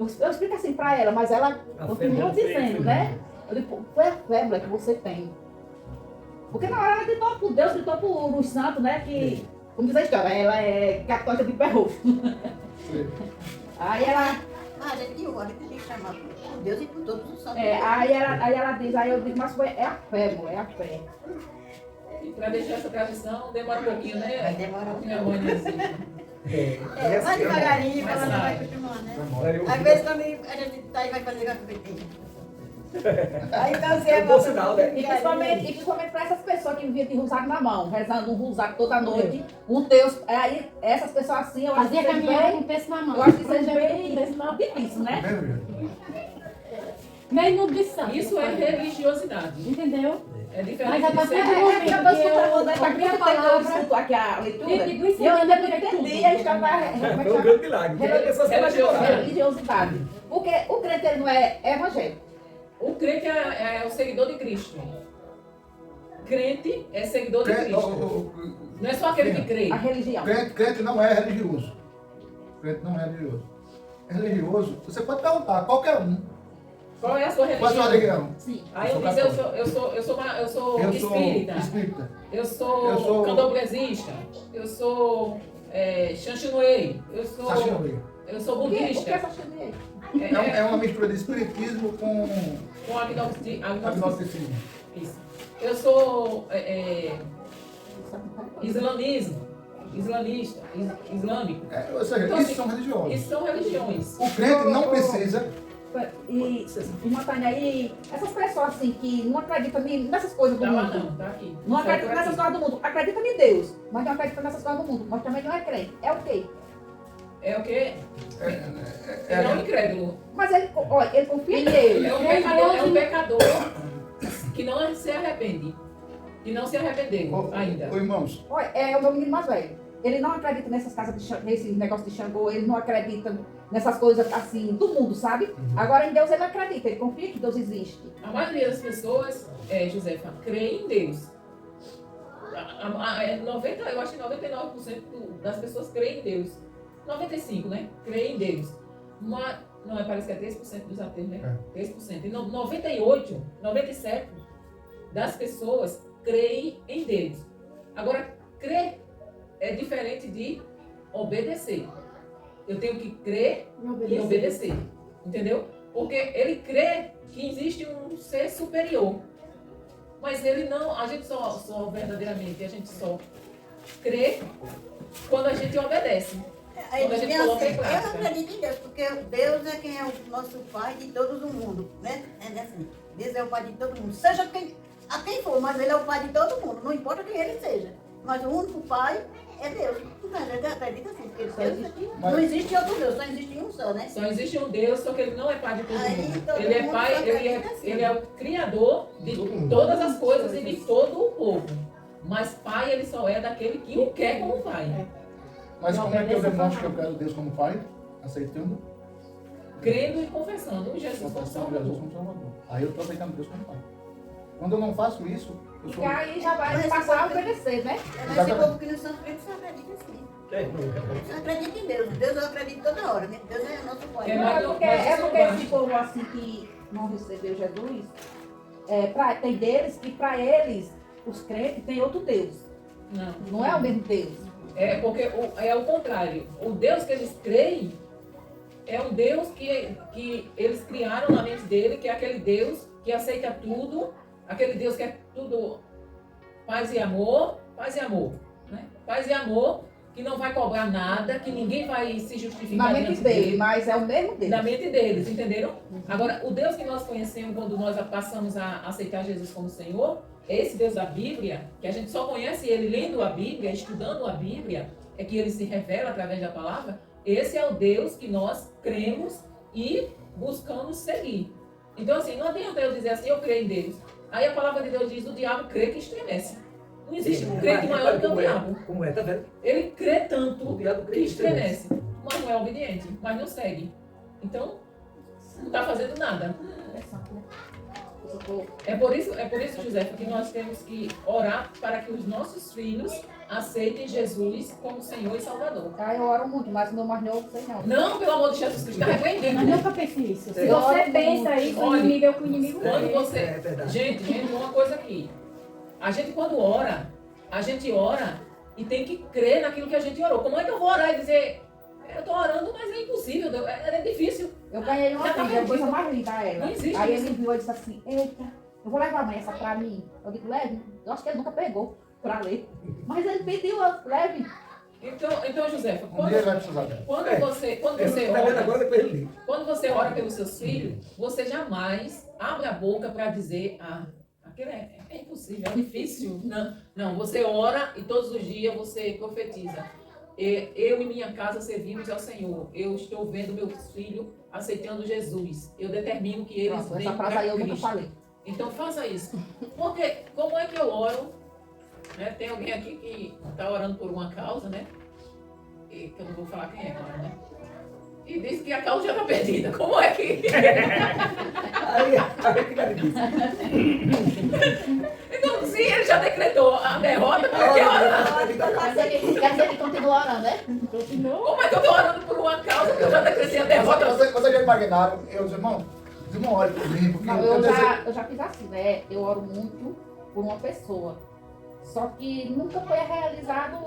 Eu explico assim para ela, mas ela A continua fé dela dizendo, foi- né? Eu digo, foi a fé, mulher, que você tem. Porque na hora ela gritou por Deus, gritou por os santos, né? Que, como diz a história, ela é católica de pé roxo. Aí ela, Ah, a gente tem que chamar por Deus e por todos os santos. aí ela diz, aí eu digo, mas é a fé, mulher, é a fé. E para deixar essa tradição demora um pouquinho, né? Vai demorar um Minha mãe diz assim. vai devagarinho, Mas ela não vai sabe. acostumar, né? Aí Às vezes quando a gente tá aí vai fazer gafanhoto. Aí então você É um bom sinal, né? E principalmente para essas pessoas que viviam de rosário na mão, rezando um rosário toda noite, um Deus, aí essas pessoas assim, eu acho que Fazia seja caminhada com bem, o peso na mão. eu acho que seja bem difícil, né? Meio nudição. Isso é religiosidade. Entendeu? É diferente Mas a de partir ser... do momento Eu que eu abri a palavra, aqui a leitura, e eu ainda não entendi, aí já Foi um grande milagre. Porque as pessoas falam de orar. religiosidade. Porque o crente ele não é evangélico. O crente é o seguidor de Cristo. Crente é seguidor de Cristo. Não é só aquele que crê. A religião. Crente não é religioso. Crente não é religioso. É religioso. Você pode perguntar, qualquer um. Qual é a sua Qual é a sua religião? religião? Sim. Aí eu diz, eu sou espírita, espírita. eu sou Eu sou- candomblessista, eu sou Xanxinoei, eu sou O que é budista, essa chaminé? É uma mistura de espiritismo com com agnosticismo. agnosticismo. Isso. Eu sou islâmico. Ou seja, Então, isso assim, são religiosos. Isso são religiões. O crente não precisa. E Tânia, aí, essas pessoas assim que não acreditam nessas coisas do Tá lá mundo. não, tá aqui. Não Sai acredita por nessas aqui. coisas do mundo. Acredita em Deus, mas não acredita nessas coisas do mundo. Mas também não é crente. É o quê? É o quê? É não incrédulo. Mas ele, olha, ele confia em Deus. É um pecador que não se arrepende. Que não se arrependeu ainda. Irmãos, Olha, é o meu menino mais velho. Ele não acredita nessas casas nesse negócio de Xangô, ele não acredita nessas coisas assim do mundo, sabe? Agora em Deus ele acredita, ele confia que Deus existe. A maioria das pessoas, Josefa, crê em Deus. 90, eu acho que 99% das pessoas creem em Deus. 95%, né? Creem em Deus. Não, parece que é 3% dos ateus, né? 3%. E 98%, 97% das pessoas creem em Deus. Agora, crer é diferente de obedecer. Eu tenho que crer e obedecer. Entendeu? Porque ele crê que existe um ser superior. Mas ele não, a gente só verdadeiramente, a gente só crê quando a gente obedece. Aí, Quando a gente bem coloca em assim, eu prática. acredito em Deus, porque Deus é quem é o nosso Pai de todo o mundo, né? É assim, Deus é o Pai de todo mundo. Seja a quem for, mas Ele é o Pai de todo mundo, não importa quem Ele seja. Mas o único Pai é Deus. Então, a gente acredita assim, porque Deus, não existe outro Deus, só existe um só, né? Só existe um Deus, só que ele não é pai de todo Aí, mundo. todo Ele é mundo só acredita assim. ele é o criador de todas as coisas e de todo o povo. Mas pai ele só é daquele que o quer como pai. Mas como é que eu demonstro que eu quero Deus como Pai? Aceitando? Crendo e confessando Jesus como Confessando Salvador. Jesus como Salvador. Aí eu estou aceitando Deus como Pai. Quando eu não faço isso, eu E sou... aí já vai passar a obedecer, né? Mas esse povo que não são crentes só acredita assim. É, não, Não acredita em Deus. Deus eu acredito toda hora, né? Deus é nosso Pai. É, Não, mas- porque mas isso esse basta. povo assim que não recebeu Jesus, tem deles que para eles, os crentes, tem outro Deus. Não. Não é o mesmo Deus. É porque é o contrário. O Deus que eles creem é um Deus que eles criaram na mente dele, que é aquele Deus que aceita tudo, aquele Deus que é tudo paz e amor, né? Paz e amor, que não vai cobrar nada, que ninguém vai se justificar Na mente diante dele, mas é o mesmo Deus. na mente deles, entenderam? Agora, o Deus que nós conhecemos quando nós passamos a aceitar Jesus como Senhor, esse Deus da Bíblia, que a gente só conhece ele lendo a Bíblia, estudando a Bíblia, é que ele se revela através da palavra. Esse é o Deus que nós cremos e buscamos seguir. Então, assim, não adianta eu dizer assim, eu creio em Deus. Aí a palavra de Deus diz, o diabo crê que estremece. Não existe um crente maior do que o diabo. Como é, tá vendo? Ele crê tanto O diabo crê que que estremece. estremece, mas não é obediente, mas não segue. Então, não está fazendo nada. Interessante, né? Esse povo. É por isso, José, que nós temos que orar para que os nossos filhos aceitem Jesus como Senhor e Salvador. Ah, eu oro muito, mas o meu mais novo, sei não. Não, pelo amor de Jesus Cristo, está Eu repreendendo. nunca pensei isso. Se É. você pensa isso, o Olha, inimigo é o que o inimigo Quando é. você... É verdade. Gente, uma coisa aqui. A gente quando ora, a gente ora e tem que crer naquilo que a gente orou. Como é que eu vou orar e dizer, eu estou orando, mas é impossível, é difícil. Eu ganhei uma Já tá filha, a coisa perdido. mais linda a ela. Não existe Aí isso. ele viu e disse assim, eita, eu vou levar amanhã essa pra mim. Eu digo, leve. Eu acho que ele nunca pegou pra ler. Mas ele pediu, leve. Então José, Um dia ele vai precisar dela. quando É. você Tá vendo agora, ora, depois ele liga. quando você ora pelos seus filhos, você jamais abre a boca para dizer, aquilo é impossível, é difícil. Não, você ora e todos os dias você profetiza. Eu e minha casa servimos ao Senhor. Eu estou vendo meus filhos aceitando Jesus. Eu determino que eles Pronto, essa venham frase aí eu para nunca Cristo. falei. Então faça isso. Porque como é que eu oro? Né? Tem alguém aqui que está orando por uma causa, né? E que eu não vou falar quem é, claro, né? E diz que a causa já está perdida. Como é que... Aí fica difícil. Então, se ele já decretou a derrota, por que orar? Quer dizer que continua orando, né? Continuou. Como é que eu estou orando por uma causa que eu já decretei a derrota? Você já imaginaram, eu disse, irmão, ore por mim, porque Não, eu desejo... eu já fiz assim, né? Eu oro muito por uma pessoa. Só que nunca foi realizado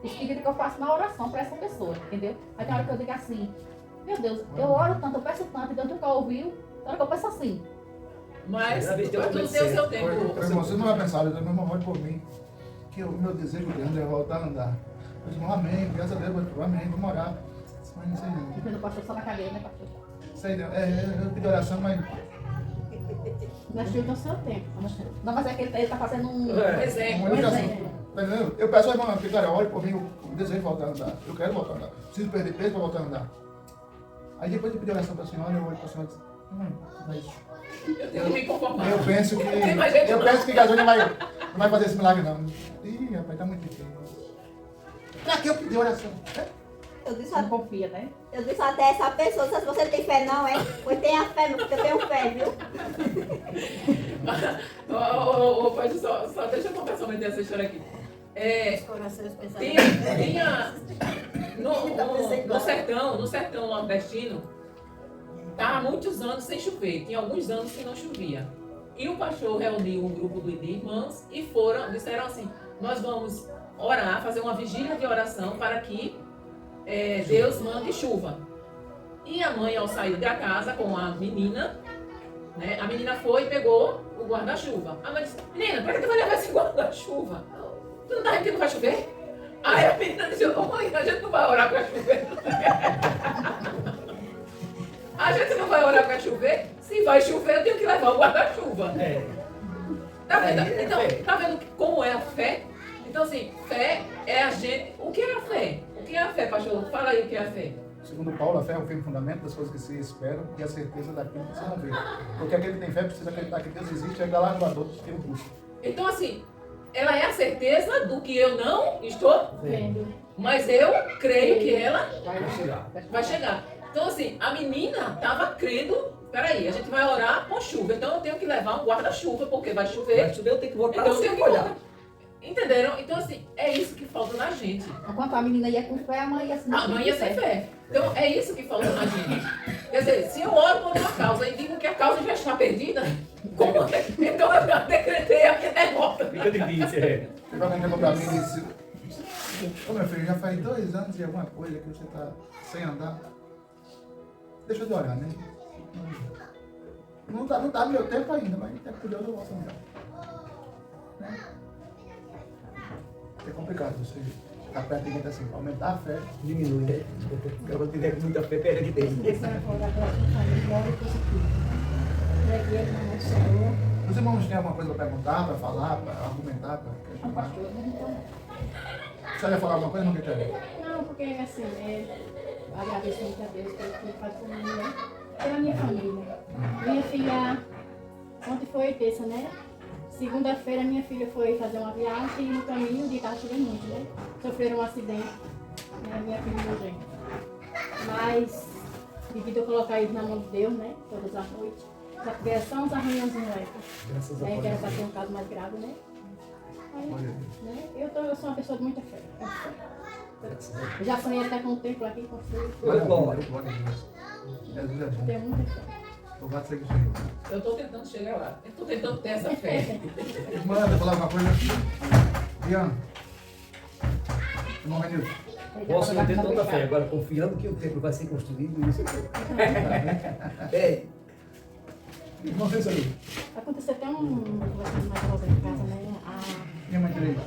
os pedidos que eu faço na oração para essa pessoa, entendeu? Aí tem hora que eu digo assim, meu Deus, eu oro tanto, eu peço tanto, e Deus nunca ouviu. Tem hora que eu penso assim. Mas Às vezes tem uma tudo coisa tem o seu certa. tempo. Meu irmão, você não vai pensar, eu digo, meu irmão, ore por mim, que o meu desejo grande é voltar a andar. Eu digo, amém, graças a Deus, amém, vamos orar. Mas não sei não. Depende do pastor só na cadeira, né, pastor? Sei não, eu pedi oração, mas... Mas tudo no seu tempo. Não, mas é que ele tá fazendo um... É. Exemplo. Uma exemplo. oração. Tá entendendo? Eu peço ao irmão, porque, cara, ore por mim, eu desejo voltar a andar. Eu quero voltar a andar. Preciso perder peso para voltar a andar. Aí depois de pedir oração para a senhora, eu olho para a senhora e disse, mas... Eu tenho que me conformar. Eu penso que... Tem mais jeito Eu não. penso que Gasol não vai fazer esse milagre, não. Ih, rapaz, tá muito difícil. Pra que eu pedi oração? Eu disse, Não confia, né? eu disse até essa pessoa, se você não tem fé não, é? Pois tenha fé, porque eu tenho fé, viu? Pai, só deixa eu contar somente essa história aqui. Os corações pensam. Tinha no sertão nordestino, estava há muitos anos sem chover. Tinha alguns anos que não chovia. E o pastor reuniu um grupo de irmãs e disseram assim, nós vamos orar, fazer uma vigília de oração para que Deus mande chuva. E a mãe, ao sair da casa com a menina, né, a menina foi e pegou o guarda-chuva. A mãe disse, menina, para que tu vai levar esse guarda-chuva? Tu não tá vendo que não vai chover? Aí a menina disse, ô mãe, a gente não vai orar para chover. A gente não vai orar para chover? Se vai chover, eu tenho que levar o guarda-chuva. É. Tá vendo? Aí é Então, fé. tá vendo como é a fé? Então, assim, fé é a gente... O que é a fé? O que é a fé, pastor? Fala aí o que é a fé. Segundo Paulo, a fé é o firme fundamento das coisas que se esperam e a certeza daquilo que se não vê. Porque aquele que tem fé precisa acreditar que Deus existe e é galardoador dos que o buscam. Então, assim, ela é a certeza do que eu não estou, Vendo. mas eu creio que ela Vai chegar. vai chegar. Então, assim, a menina estava crendo, peraí, a gente vai orar com chuva, então eu tenho que levar um guarda-chuva, porque vai chover. Vai chover, eu tenho que botar Então eu assim tenho e que olhar. olhar. Entenderam? Então, assim, é isso que falta na gente. Enquanto a menina ia com fé, a mãe ia se A mãe ia sem fé. Então, é isso que falta na gente. Quer dizer, se eu oro por uma causa e digo que a causa já está perdida, como é? Então eu já decretei a minha derrota. Fica difícil, é. Teve alguém que chegou pra mim e disse: ô meu filho, já faz 2 anos e alguma coisa que você está sem andar. Deixa eu de orar, né? Não dá no meu tempo ainda, mas tempo de Deus eu volto a andar. Né? É complicado você ficar perto de gente assim, aumentar a fé. Diminui, né? Quando tiver com muita fé, perde que tem. Essa é a forma da família, glória e positivo. Preguei aqui no Senhor. Os irmãos têm alguma coisa para perguntar, para falar, para argumentar, para O questionar? pastor não então. Você ia falar alguma coisa? Não quer. Não, porque assim, agradeço muito a Deus pelo que ele faz por mim, né? Pela minha família. Minha filha, ontem foi terça, né? Segunda-feira minha filha foi fazer uma viagem e no caminho o dia estava chovendo muito, né? Sofreram um acidente, né? Minha filha e meu genro. Mas devido eu colocar isso na mão de Deus, né? Todas as noites. Só porque são uns arranhões no eco. Graças a Né? Que era para Deus. ter um caso mais grave, né? Aí, né? Eu sou uma pessoa de muita fé. Eu já sonhei até com o templo aqui com você. Glória a Deus. Jesus é bom. Tenho muita fé. Louvado seja o Senhor. Eu estou tentando chegar lá. Eu estou tentando ter essa fé. Manda falar alguma coisa? Ian. Irmão Renilson. Posso não ter tanta fé, agora confiando que o templo vai ser construído, isso é. Irmão Cícero. Aconteceu até conversando mais rosa em casa, né? Minha mãe direita.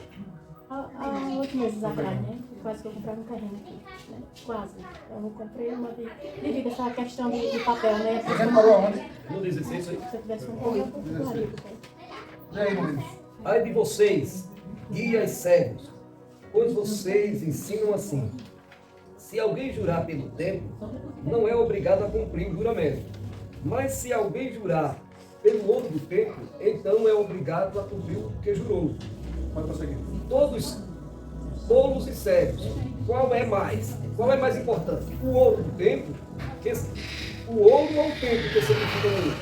Há 8 meses atrás, né? Quase que eu comprava um terreno aqui, né? Quase. Eu comprei uma devido a essa questão de papel, né? Você parou aonde? No 16, isso aí. Se eu tivesse um papel, eu compraria. E aí, irmão Renilson? Ai de vocês, guias cegos, pois vocês ensinam assim: se alguém jurar pelo templo, não é obrigado a cumprir o juramento. Mas se alguém jurar pelo ouro do templo, então é obrigado a cumprir o que jurou. Pode prosseguir. Todos tolos e cegos, qual é mais importante? O ouro do templo, o ouro ou o templo que significa o ouro?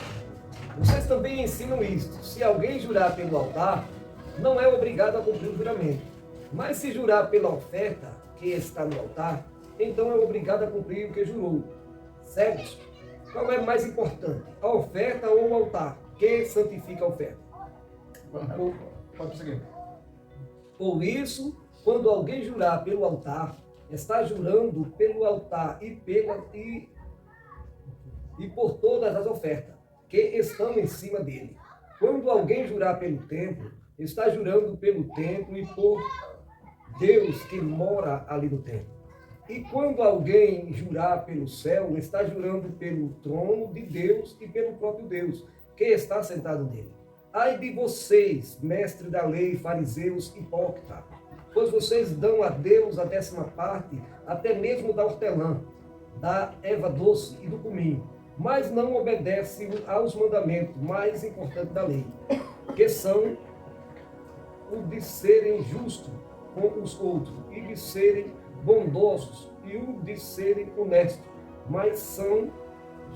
Vocês também ensinam isto: se alguém jurar pelo altar, não é obrigado a cumprir o juramento. Mas se jurar pela oferta que está no altar, então é obrigado a cumprir o que jurou. Cegos, qual é mais importante? A oferta ou o altar que santifica a oferta? Pode prosseguir. Por isso, quando alguém jurar pelo altar, está jurando pelo altar e por todas as ofertas que estão em cima dele. Quando alguém jurar pelo templo, está jurando pelo templo e por Deus que mora ali no templo. E quando alguém jurar pelo céu, está jurando pelo trono de Deus e pelo próprio Deus, que está sentado nele. Ai de vocês, mestres da lei, fariseus hipócritas, pois vocês dão a Deus a 10ª parte, até mesmo da hortelã, da erva doce e do cominho, mas não obedecem aos mandamentos mais importantes da lei, que são o de serem justos com os outros, e de serem bondosos, e o de serem honestos. Mas são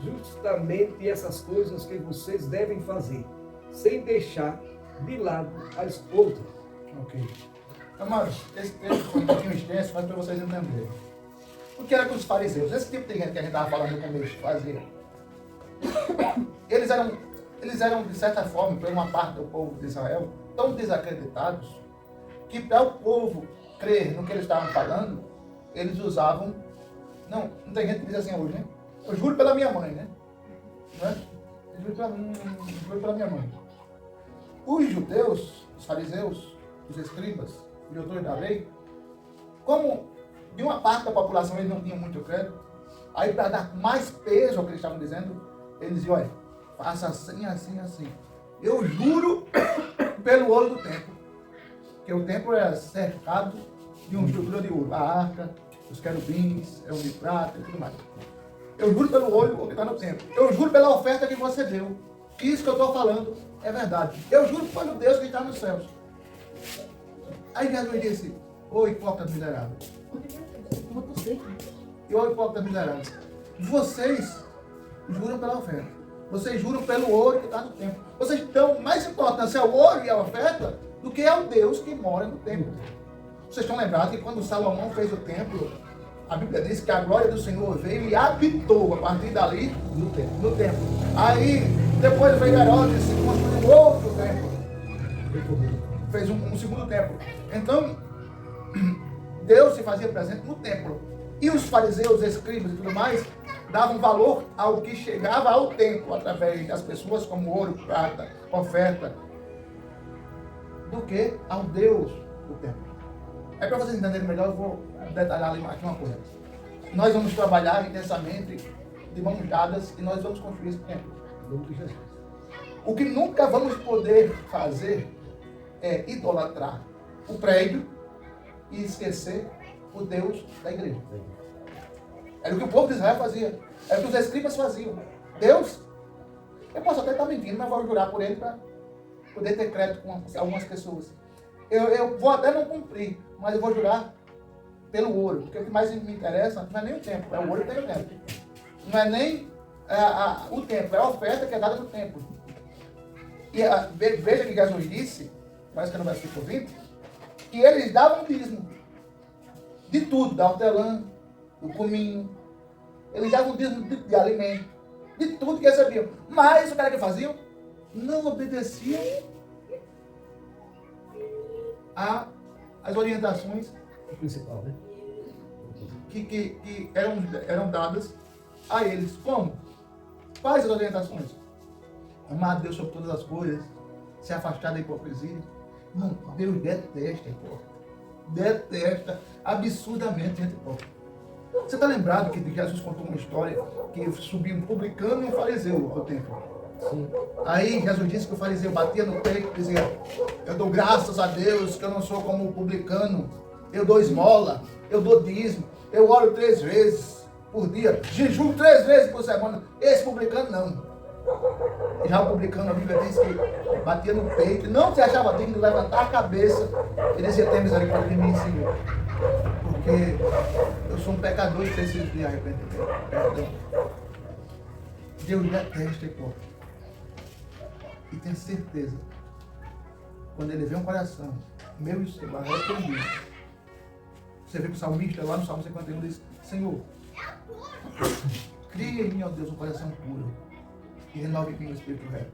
justamente essas coisas que vocês devem fazer, sem deixar de lado as outras. Ok. Amados, esse texto foi um pouquinho extenso, mas para vocês entenderem. O que era que os fariseus, esse tipo de gente que a gente estava falando no começo, faziam? Eles eram, de certa forma, por uma parte do povo de Israel, tão desacreditados, que para o povo crer no que eles estavam falando, eles usavam... Não tem gente que diz assim hoje, né? Eu juro pela minha mãe, né? Não é? Eu juro pela minha mãe. Os judeus, os fariseus, os escribas, os doutores da lei, como de uma parte da população eles não tinham muito crédito, aí para dar mais peso ao que eles estavam dizendo, eles diziam, olha, faça assim, assim, assim. Eu juro pelo ouro do templo, que o templo é cercado de uma estrutura de ouro, a arca, os querubins, é um de prata e tudo mais. Eu juro pelo ouro que está no templo. Eu juro pela oferta que você deu. Que isso que eu estou falando é verdade. Eu juro pelo Deus que está nos céus. Aí Jesus disse, ô hipócritas miseráveis. E ô hipócritas miseráveis, vocês juram pela oferta. Vocês juram pelo ouro que está no templo. Vocês dão mais importância ao ouro e à oferta do que ao Deus que mora no templo. Vocês estão lembrados que quando Salomão fez o templo, a Bíblia diz que a glória do Senhor veio e habitou a partir dali no templo. Aí, depois veio Herodes e construiu um outro templo. Fez um segundo templo. Então, Deus se fazia presente no templo. E os fariseus, escribas e tudo mais, davam valor ao que chegava ao templo, através das pessoas como ouro, prata, oferta, do que ao Deus do templo. É para vocês entenderem melhor, eu vou detalhar ali aqui uma coisa. Nós vamos trabalhar intensamente, de mãos dadas, e nós vamos construir esse templo. Em nome de Jesus. O que nunca vamos poder fazer é idolatrar o prédio e esquecer o Deus da igreja. Era o que o povo de Israel fazia. Era o que os escribas faziam. Deus, eu posso até estar mentindo, mas vou jurar por ele para poder ter crédito com algumas pessoas. Eu vou até não cumprir, mas eu vou jurar pelo ouro. Porque o que mais me interessa não é nem o templo, é o ouro que tem o templo. Não é nem o templo, é a oferta que é dada no templo. E veja que Jesus disse, parece que é no versículo 20, que eles davam dízimo de tudo, da hortelã, do cominho. Eles davam dízimo de alimento, de tudo que recebiam. Mas o que era que faziam? Não obedeciam às orientações principal, né? que eram dadas a eles. Como? Quais as orientações? Amar a Deus sobre todas as coisas, se afastar da hipocrisia. Não, Deus detesta a hipócrita. Detesta absurdamente a hipócrita. Você está lembrado que Jesus contou uma história que subiu um publicano e um fariseu ao templo? Sim. Aí Jesus disse que o fariseu batia no peito e dizia: eu dou graças a Deus que eu não sou como o publicano, eu dou esmola, eu dou dízimo, eu oro 3 vezes por dia, jejuo 3 vezes por semana. Esse publicano não. Já o publicano, a Bíblia diz que batia no peito, não se achava digno de levantar a cabeça e dizia: tem misericórdia de mim, Senhor, porque eu sou um pecador e preciso de arrependimento. Perdão. Deus detesta a hipócrita. E tenha certeza, quando ele vê um coração meu e seu arrependido, você vê que o salmista lá no Salmo 51 diz: Senhor, cria em mim, ó Deus, um coração puro e renove em mim o espírito reto.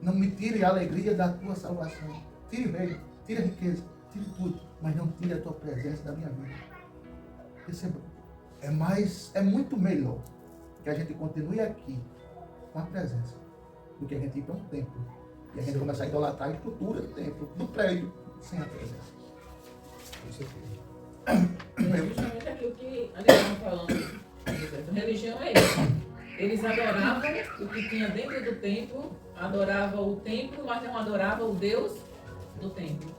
Não me tire a alegria da tua salvação. Tire o reino, tire a riqueza, tire tudo, mas não tire a tua presença da minha vida. Perceba, é muito melhor que a gente continue aqui com a presença do que a gente ir para um templo e a gente começar a idolatrar a estrutura do templo, do prédio, sem a presença. É justamente aquilo que a gente estava falando. Religião é isso. Eles adoravam o que tinha dentro do templo, adoravam o templo, mas não adoravam o Deus do templo.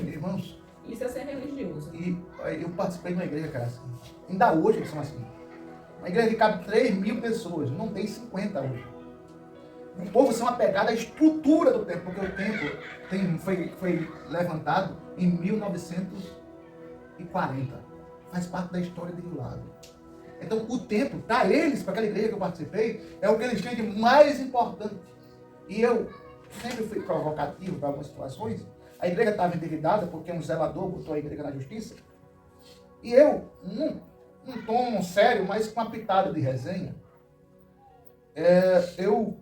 Irmãos, isso é ser religioso. E eu participei de uma igreja, cara, assim. Ainda hoje eles são assim. Uma igreja que cabe 3.000 pessoas, não tem 50 hoje. O povo são apegados à estrutura do templo, porque o templo foi levantado em 1940. Faz parte da história de Rio Lago. Então, o templo, para eles, para aquela igreja que eu participei, é o que eles têm de mais importante. E eu sempre fui provocativo para algumas situações. A igreja estava endividada porque um zelador botou a igreja na justiça. E eu, num tom sério, mas com uma pitada de resenha, eu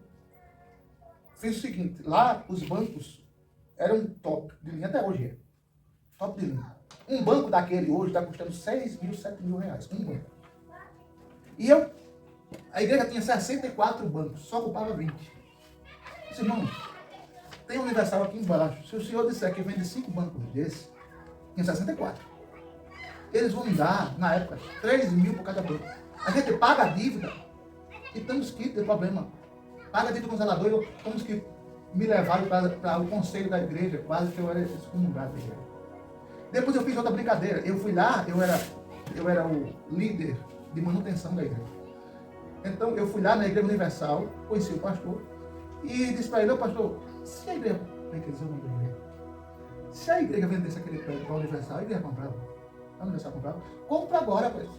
fiz o seguinte: lá os bancos eram top de linha, até hoje é. Top de linha. Um banco daquele hoje está custando 6 mil, 7 mil reais. Um banco. E a igreja tinha 64 bancos, só ocupava 20. Eu disse: irmão, tem um Universal aqui embaixo. Se o senhor disser que vende 5 bancos desses, tem 64. Eles vão dar, na época, 3 mil por cada banco. A gente paga a dívida e estamos quites do problema. Paga a dívida com o zelador e estamos quites. Me levaram para o conselho da igreja, quase que eu era excomungado da igreja. Depois eu fiz outra brincadeira. Eu fui lá, eu era o líder de manutenção da igreja. Então eu fui lá na Igreja Universal, conheci o pastor e disse para ele: ô pastor, se a igreja, Se a igreja vendesse aquele prédio para a Universal, a igreja comprava. A Universal comprava. Compra agora, pois.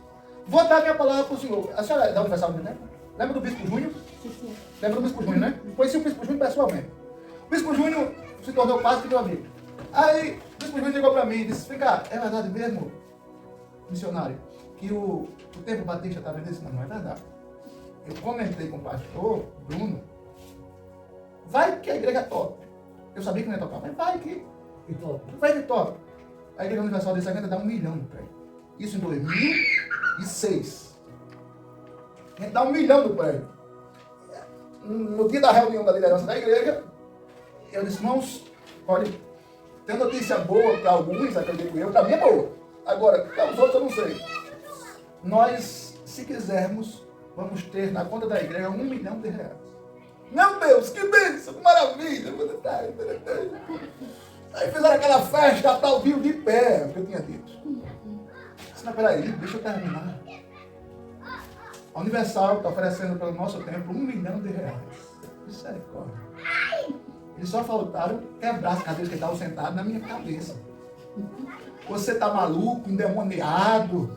Vou dar minha palavra para o senhor. A senhora é da Universal, né? Lembra do Bispo Júnior? Sim. Lembra do Bispo Júnior, né? Conheci o Bispo Júnior pessoalmente. O Bispo Júnior se tornou pastor e meu amigo. Aí o Bispo Júnior chegou para mim e disse: vem cá, é verdade mesmo, missionário, que o Templo Batista está vendendo? Não, não é verdade. Eu comentei com o pastor Bruno. Vai que a igreja toca. Eu sabia que não ia tocar, mas vai que toca. A Igreja Universal desse ainda dá 1 milhão no prédio. Isso em 2006. A gente dá 1 milhão no prédio. No dia da reunião da liderança da igreja, eu disse: irmãos, olha, tem notícia boa para alguns, acredito eu, para mim é boa. Agora, para os outros eu não sei. Nós, se quisermos, vamos ter na conta da igreja 1 milhão de reais. Meu Deus, que bênção, que maravilha! Aí fizeram aquela festa, tal, viu de pé, o que eu tinha dito. Disse: não, peraí, deixa eu terminar. A Universal está oferecendo pelo nosso templo 1 milhão de reais. Misericórdia. Eles só faltaram quebrar as cadeiras que estavam sentados na minha cabeça. Você está maluco, endemoniado?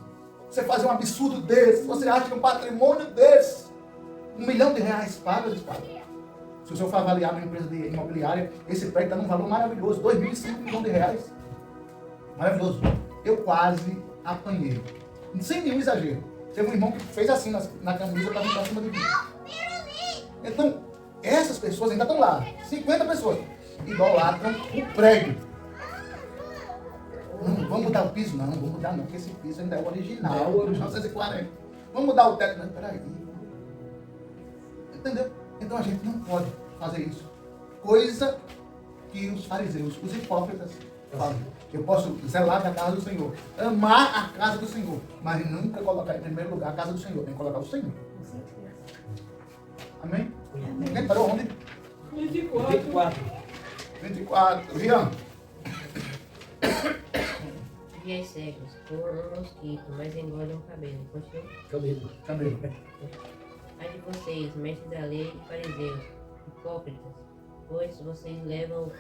Você faz um absurdo desse? Você acha que um patrimônio desse? 1 milhão de reais paga, eles pagam. Se o senhor for avaliar numa empresa de imobiliária, esse prédio está num valor maravilhoso, 2.500 milhões de reais. Maravilhoso. Eu quase apanhei. Sem nenhum exagero. Teve um irmão que fez assim na camisa para vir para cima de mim. Então, essas pessoas ainda estão lá. 50 pessoas. Idolatram o prédio. Não, vamos mudar o piso? Não, vamos mudar não, porque esse piso ainda é o original, de 1940. Vamos mudar o teto? Não, peraí. Entendeu? Então a gente não pode fazer isso. Coisa que os fariseus, os hipócritas falam. Eu posso zelar da casa do Senhor, amar a casa do Senhor, mas nunca colocar em primeiro lugar a casa do Senhor. Tem que colocar o Senhor. Amém? Quem parou onde? 24. Rian. Dias cegos, como um mosquito, mas engolem um cabelo. Continua. Cabelo. Ai de vocês, mestres da lei e fariseus, hipócritas, pois vocês levam o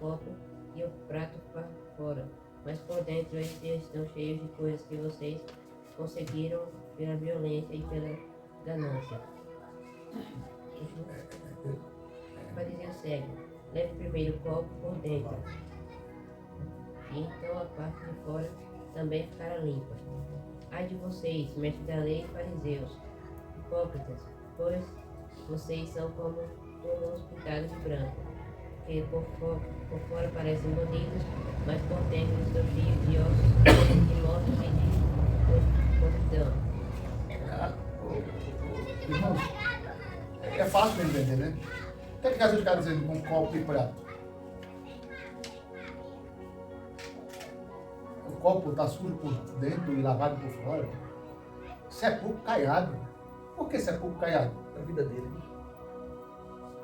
copo e o prato para fora, mas por dentro eles estão cheios de coisas que vocês conseguiram pela violência e pela ganância. Fariseu cego, leve primeiro o copo por dentro, e então a parte de fora também ficará limpa. Ai de vocês, mestres da lei e fariseus, hipócritas, pois vocês são como os pintados de branco, que por fora parecem bonitos, mas por dentro estão cheios de ossos de mortos e de podridão. Irmãos, é fácil de entender, né? O que é que Jesus está dizendo com um copo e prato? O copo está sujo por dentro e lavado por fora. Sepulcro caiado. Por que sepulcro caiado? A vida dele.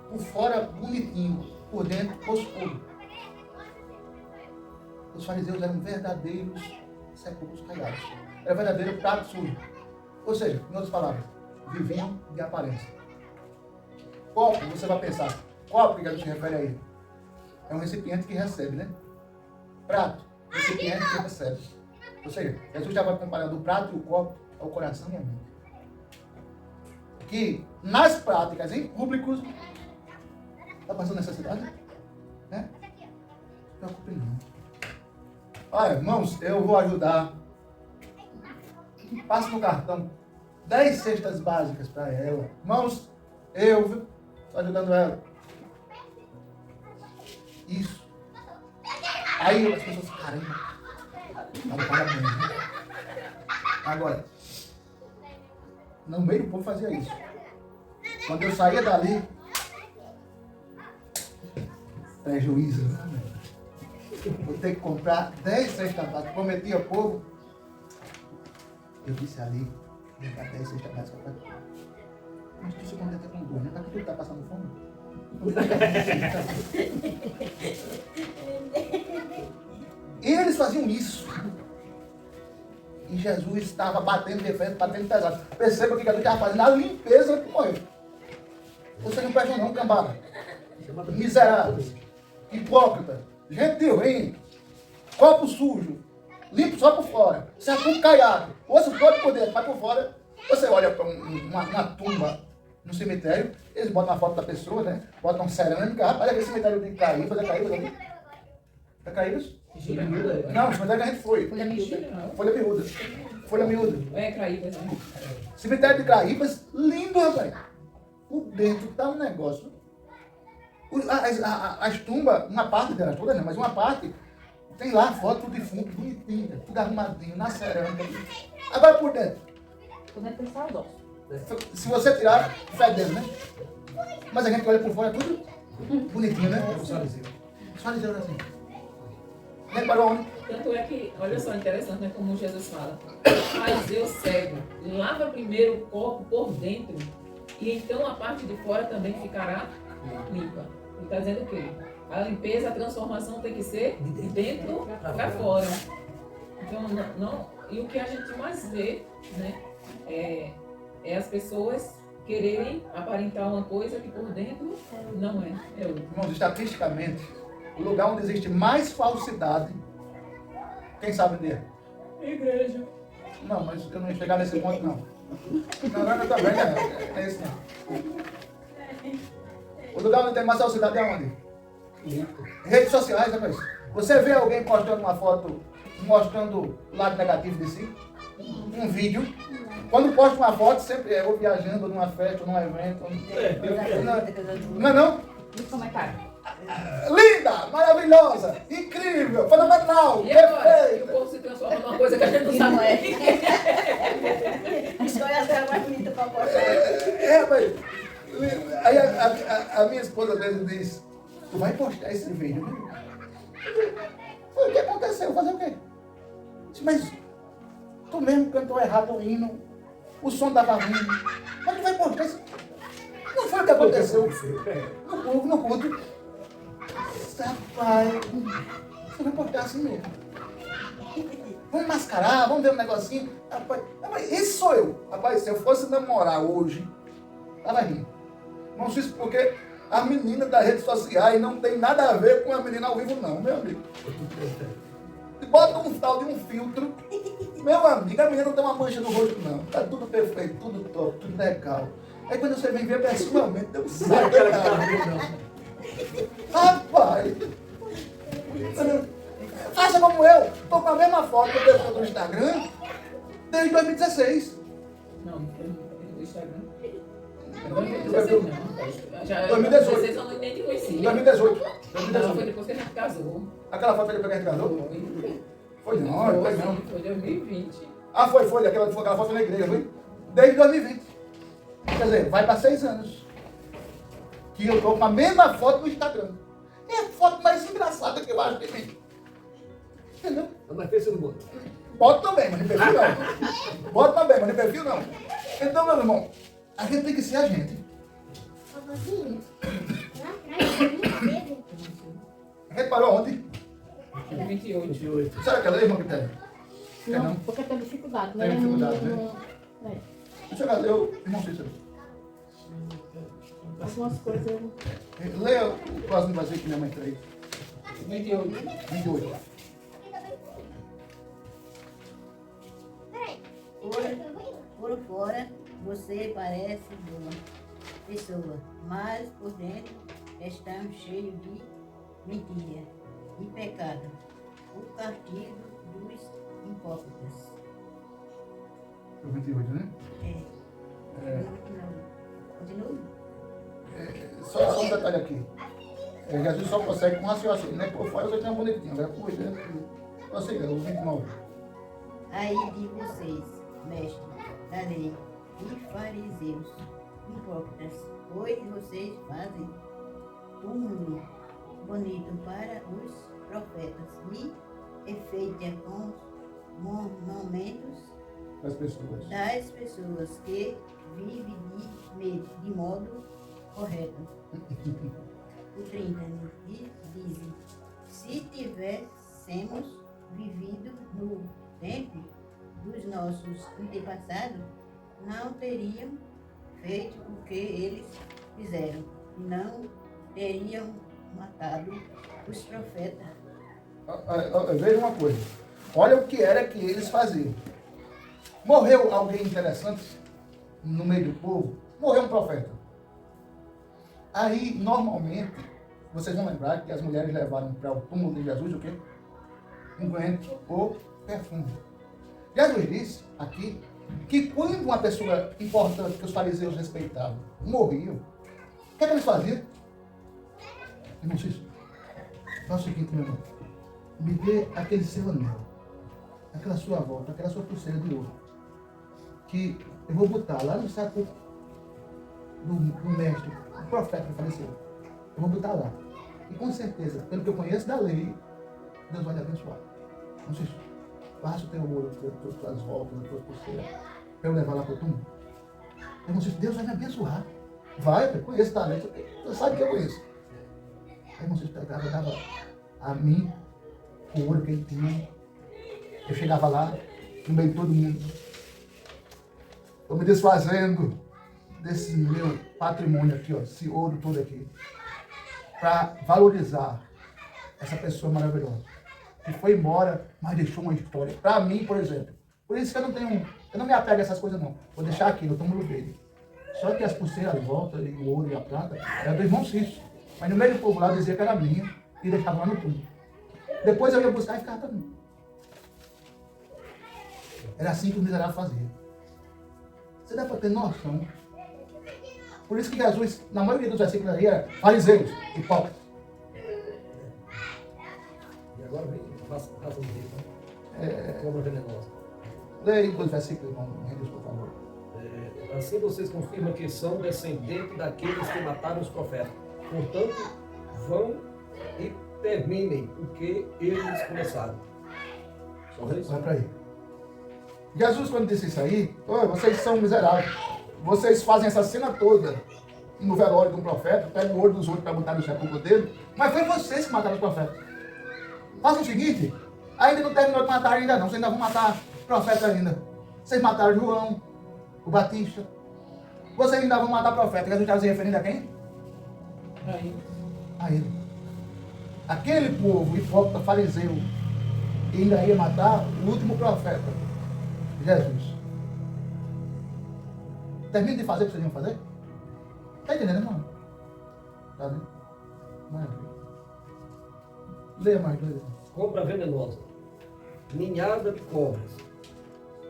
Por fora bonitinho, por dentro oscuro. Os fariseus eram verdadeiros sepulcros caiados. Era verdadeiro prato sujo. Ou seja, em outras palavras, viviam de aparência. Copo, você vai pensar, copo que a gente se refere aí? É um recipiente que recebe, né? Prato, recipiente que recebe. Ou seja, Jesus já vai comparando o prato e o copo ao coração e a mente. Que nas práticas, em públicos, está passando necessidade? Né? Não se preocupe não. Olha, irmãos, eu vou ajudar. Passa no cartão 10 cestas básicas para ela. Irmãos, eu estou ajudando ela. Isso. Aí as pessoas, caramba, parabéns. Agora, no meio do povo fazia isso. Quando eu saía dali, prejuízo, né? Vou ter que comprar 10 cestas básicas. Prometi ao povo. Eu disse ali, vou dar 10 cestas básicas para ti. Mas tu se contenta com 2, né? Para que tu está passando fome? E eles faziam isso. E Jesus estava batendo de frente, batendo pesado. Perceba que Jesus estava fazendo a limpeza que morreu. Você não presta não, cambada. Miserável. Hipócrita. Gentil, hein? copo sujo, limpo só por fora, certo? Um caiado, osso todo por dentro, mas por fora, você olha para uma tumba no cemitério, eles botam a foto da pessoa, né? Botam cerâmica, rapaz, olha aquele cemitério de Caíbas, é Caíbas ali? É Caíbas? Não, o cemitério que a gente foi. Folha miúda. Folha miúda. Folha miúda. É, Craíbas, né? Cemitério de Craíbas, lindo, rapaz. Por dentro tá um negócio. As tumbas, uma parte delas todas, não, mas uma parte, tem lá foto do defunto, bonitinha, tudo arrumadinho, na cerâmica. Agora por dentro. Por dentro tem saudoso. Se você tirar, fedendo, né? Mas a gente olha por fora, é tudo bonitinho, né? Só dizer assim. Nem parou onde? Tanto é que, olha só, interessante, né? Como Jesus fala. Fariseu cego, lava primeiro o copo por dentro, e então a parte de fora também ficará limpa. Ele está dizendo o quê? A limpeza, a transformação tem que ser de dentro para fora. Então, e o que a gente mais vê, né? É as pessoas quererem aparentar uma coisa que por dentro não é. É outra. Irmãos, estatisticamente, o lugar onde existe mais falsidade, quem sabe onde é? Igreja. Não, mas eu não ia chegar nesse ponto, não. Não, também não. É isso não. O lugar onde tem mais falsidade é onde? Redes sociais, rapaz. Você vê alguém postando uma foto mostrando o lado negativo de si? Um vídeo. Quando posta uma foto, sempre ou viajando, ou numa festa, ou num evento. Não é não? Nos comentários. Linda, maravilhosa, incrível, fenomenal, E agora? E o perfeita. povo se transforma numa coisa que a gente não sabe. Escolhe a terra mais bonita para postar. Mas aí a minha esposa às vezes diz, tu vai postar esse vídeo, né? Foi o que aconteceu, fazer o quê? Disse, mas tu mesmo cantou errado o hino, o som estava ruim, mas tu vai postar isso? Não foi o que aconteceu no culto. Rapaz, você vai postar assim mesmo. Vamos mascarar, vamos ver um negocinho. Rapaz, esse sou eu. Rapaz, se eu fosse namorar hoje, tava rindo. Não sei se porque a menina das redes sociais não tem nada a ver com a menina ao vivo, não, meu amigo. Bota um tal de um filtro. Meu amigo, a menina não tem uma mancha no rosto, não. Tá tudo perfeito, tudo top, tudo legal. Aí quando você vem ver pessoalmente, deu certo. Rapaz! Faça como eu. Tô com a mesma foto que eu tenho no Instagram desde 2016. Não, no Instagram. 2016 não. Já 2018. Vocês eu nem te conhecia. 2018. Não, foi depois que a gente casou. Aquela foto ali que a gente casou? Foi não, foi não. Foi 2020. Ah, foi. Aquela foto na igreja, foi? Desde 2020. Quer dizer, vai para 6 anos. Que eu tô com a mesma foto no Instagram. É a foto mais engraçada que eu acho de mim. Entendeu? Mas pensa no boto. Bota também, mas no perfil não. Bota também, mas no perfil não. Então, meu irmão, a gente tem que ser a gente. Reparou ontem? 28. Será que ela é irmã que tem? Não, porque tem dificuldade, né? Tem dificuldade, né? Deixa eu ler o irmão Cícero. Algumas coisas. Leia o próximo vazio que minha mãe fez. 28. Por fora, você parece boa pessoa, mas por dentro estamos cheios de mentira e pecado. O castigo dos hipócritas. 28, né? Continua. Só um detalhe aqui. Jesus só consegue com raciocínio, né? Por fora você tem um bonitinho, vai por dentro. Você, o 29. Aí de vocês, mestres da lei e fariseus, hipócritas, pois vocês fazem túmulo bonito para os profetas e enfeitam com monumentos Das pessoas que vivem de modo correto. O 30, né? E dizem, se tivéssemos vivido no tempo dos nossos antepassados, não teriam feito o que eles fizeram, não teriam matado os profetas Veja uma coisa. Olha o que era que eles faziam. Morreu alguém interessante no meio do povo? Morreu um profeta. Aí, normalmente, vocês vão lembrar que as mulheres levaram para o túmulo de Jesus o quê? Unguento ou perfume. Jesus disse aqui que quando uma pessoa importante que os fariseus respeitavam morria, o que eles faziam? Irmão Cícero, faz o seguinte, meu irmão. Me dê aquele seu anel, aquela sua volta, aquela sua pulseira de ouro, que eu vou botar lá no saco do mestre, do profeta que faleceu. Eu vou botar lá. E com certeza, pelo que eu conheço da lei, Deus vai lhe abençoar. Não sei, faça o teu ouro, as tuas voltas, as tuas pulseiras, para eu levar lá para o túmulo. Eu não sei, Deus vai me abençoar. Vai, eu conheço da lei, você sabe que eu conheço. Aí não sei, pegava, dava a mim o ouro que ele tinha. Eu chegava lá, no meio de todo mundo. Estou me desfazendo desse meu patrimônio aqui, ó, esse ouro todo aqui, para valorizar essa pessoa maravilhosa, que foi embora, mas deixou uma história. Para mim, por exemplo. Por isso que eu não me apego a essas coisas não. Vou deixar aqui no túmulo dele. Só que as pulseiras, as voltas, e o ouro e a prata, era do irmão Cícero. Mas no meio do povo lá dizia que era minha e deixava lá no túmulo. Depois eu ia buscar e ficava para mim. Era assim que o miserável fazia. Você dá para ter noção. Por isso que Jesus, na maioria dos versículos aí, era fariseus, hipócritas. E agora vem, faça um jeito, cobra venenosa. Leia os versículos, irmão, por favor. Assim vocês confirmam que são descendentes daqueles que mataram os profetas. Portanto, vão e terminem o que eles começaram. Só isso. Vai para aí. Jesus, quando disse isso aí, vocês são miseráveis. Vocês fazem essa cena toda no velório de um profeta, pegam o ouro dos outros para botar no sepulcro dele, mas foi vocês que mataram os profetas. Façam o seguinte, ainda não terminou de matar ainda não, vocês ainda vão matar o profeta ainda. Vocês mataram João, o Batista. Vocês ainda vão matar o profeta. Jesus está se referindo a quem? A ele. Aquele povo hipócrita fariseu ainda ia matar o último profeta, Jesus. Termina de fazer o que vocês iam fazer? Está entendendo, irmão? Tá vendo? Maravilha. Leia mais dois. Cobra venenosa, ninhada de cobras,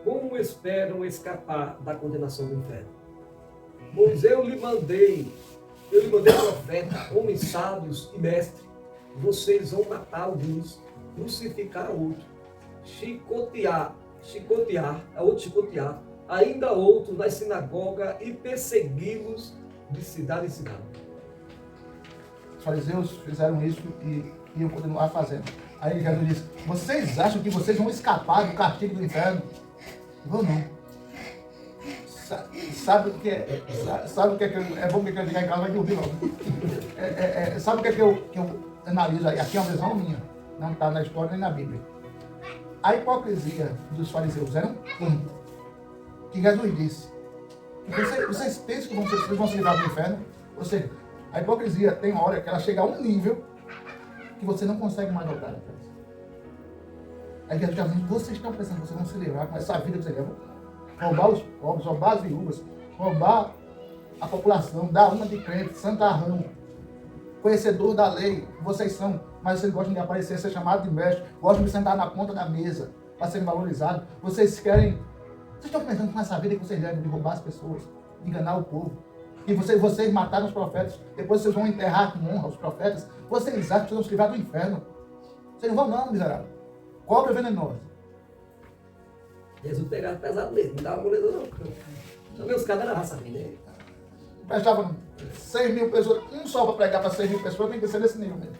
como esperam escapar da condenação do inferno? Pois eu lhe mandei profeta, homens sábios e mestres. Vocês vão matar alguns, crucificar outros, chicotear, ainda outros nas sinagogas e persegui-los de cidade em cidade. Os fariseus fizeram isso e iam continuar fazendo. Aí Jesus disse, vocês acham que vocês vão escapar do castigo do inferno? Vão não. Sabe o que é? Sabe o que é que é bom que eu chegar em casa e vai dormir logo. Sabe o que é que eu analiso aí? Aqui é uma visão minha. Não está na história nem na Bíblia. A hipocrisia dos fariseus era um ponto que Jesus disse. Vocês pensam que vocês vão se livrar do inferno? Ou seja, a hipocrisia tem uma hora que ela chega a um nível que você não consegue mais voltar atrás. Aí Jesus já diz, vocês estão pensando que vocês vão se livrar com essa vida que vocês levam? Roubar os pobres, roubar as viúvas, roubar a população, dar uma de crente, santarrão, conhecedor da lei, vocês são, mas vocês gostam de aparecer, ser chamados de mestre, gostam de sentar na ponta da mesa para serem valorizados. Vocês estão pensando com essa vida que vocês levam de roubar as pessoas, de enganar o povo. E vocês mataram os profetas, depois vocês vão enterrar com honra os profetas. Vocês acham que vocês vão se livrar do inferno? Vocês não vão não, miserável. Cobra venenosa. Jesus pegava pesado mesmo, não dava moleza não. Também os caras eram raça ruim, né? Prestavam 6 mil pessoas, um só para pregar para 6 mil pessoas, tem que ser desse nível mesmo.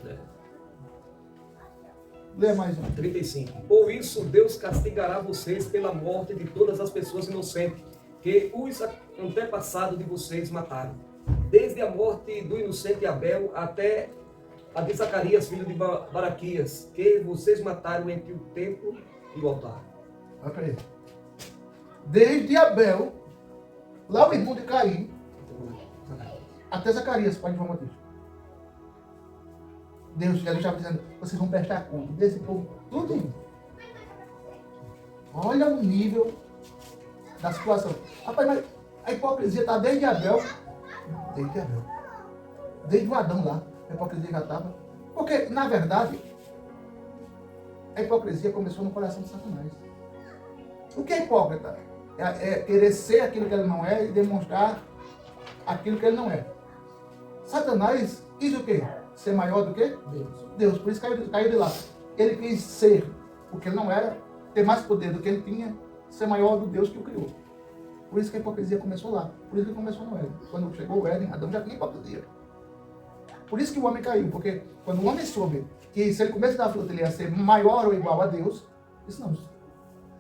Lê mais um. 35. Por isso Deus castigará vocês pela morte de todas as pessoas inocentes que os antepassados de vocês mataram. Desde a morte do inocente Abel até a de Zacarias, filho de Baraquias, que vocês mataram entre o templo e o altar. Olha para ele. Desde Abel, lá o irmão de Caim, até Zacarias, pai de João Batista. Jesus estava dizendo, vocês vão prestar conta desse povo, tudo. Olha o nível da situação. Rapaz, mas a hipocrisia está desde Abel. Desde o Adão lá, a hipocrisia já estava. Porque, na verdade, a hipocrisia começou no coração de Satanás. O que é hipócrita? É querer ser aquilo que ele não é e demonstrar aquilo que ele não é. Satanás quis o quê? Ser maior do que Deus. Por isso caiu de lá. Ele quis ser o que ele não era, ter mais poder do que ele tinha, ser maior do Deus que o criou. Por isso que a hipocrisia começou lá. Por isso que começou no Éden. Quando chegou o Éden, Adão já tinha hipocrisia. Por isso que o homem caiu. Porque quando o homem soube que se ele comesse da fruta ele ia ser maior ou igual a Deus, disse não.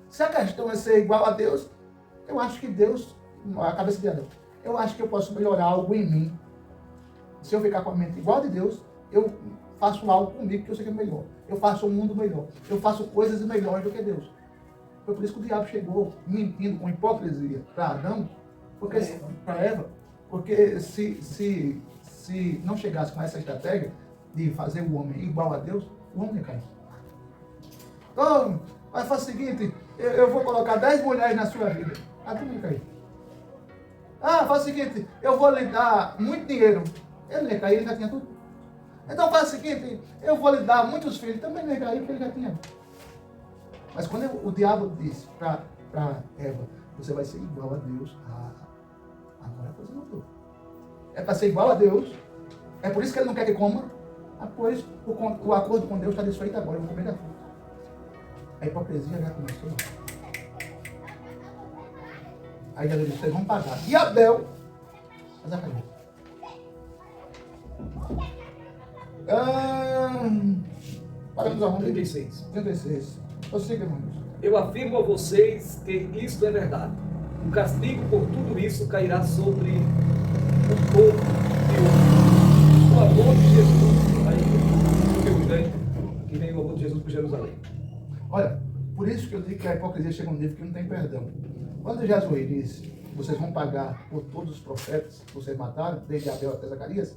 Se a questão é ser igual a Deus, eu acho que Deus, a cabeça de Adão, eu acho que eu posso melhorar algo em mim. Se eu ficar com a mente igual a de Deus, eu faço algo comigo que eu sei que é melhor. Eu faço um mundo melhor. Eu faço coisas melhores do que Deus. Foi por isso que o diabo chegou mentindo com hipocrisia para Adão, para Eva, porque se não chegasse com essa estratégia de fazer o homem igual a Deus, o homem ia cair. Então, mas faz o seguinte, eu vou colocar 10 mulheres na sua vida. Adão ia cair. Faz o seguinte, eu vou lhe dar muito dinheiro. Ele ia cair, ele já tinha tudo. Então faz o seguinte, eu vou lhe dar muitos filhos. Também não ia cair, porque ele já tinha. Mas quando o diabo disse para Eva, você vai ser igual a Deus, agora a coisa mudou. É para ser igual a Deus, é por isso que ele não quer que coma, pois o acordo com Deus está desfeito agora, eu vou comer da fruta. A hipocrisia já começou. Aí Jesus disse, vocês vão pagar. E Abel, mas acabou. Paramos aonde? 36. Prossiga, irmãos. Eu afirmo a vocês que isto é verdade. O castigo por tudo isso cairá sobre o povo de hoje. O amor de Jesus, aí eu mudei, que nem o amor de Jesus por Jerusalém. Olha, por isso que eu digo que a hipocrisia chega a um nível que não tem perdão. Quando Jesus disse, vocês vão pagar por todos os profetas que vocês mataram, desde Abel até Zacarias,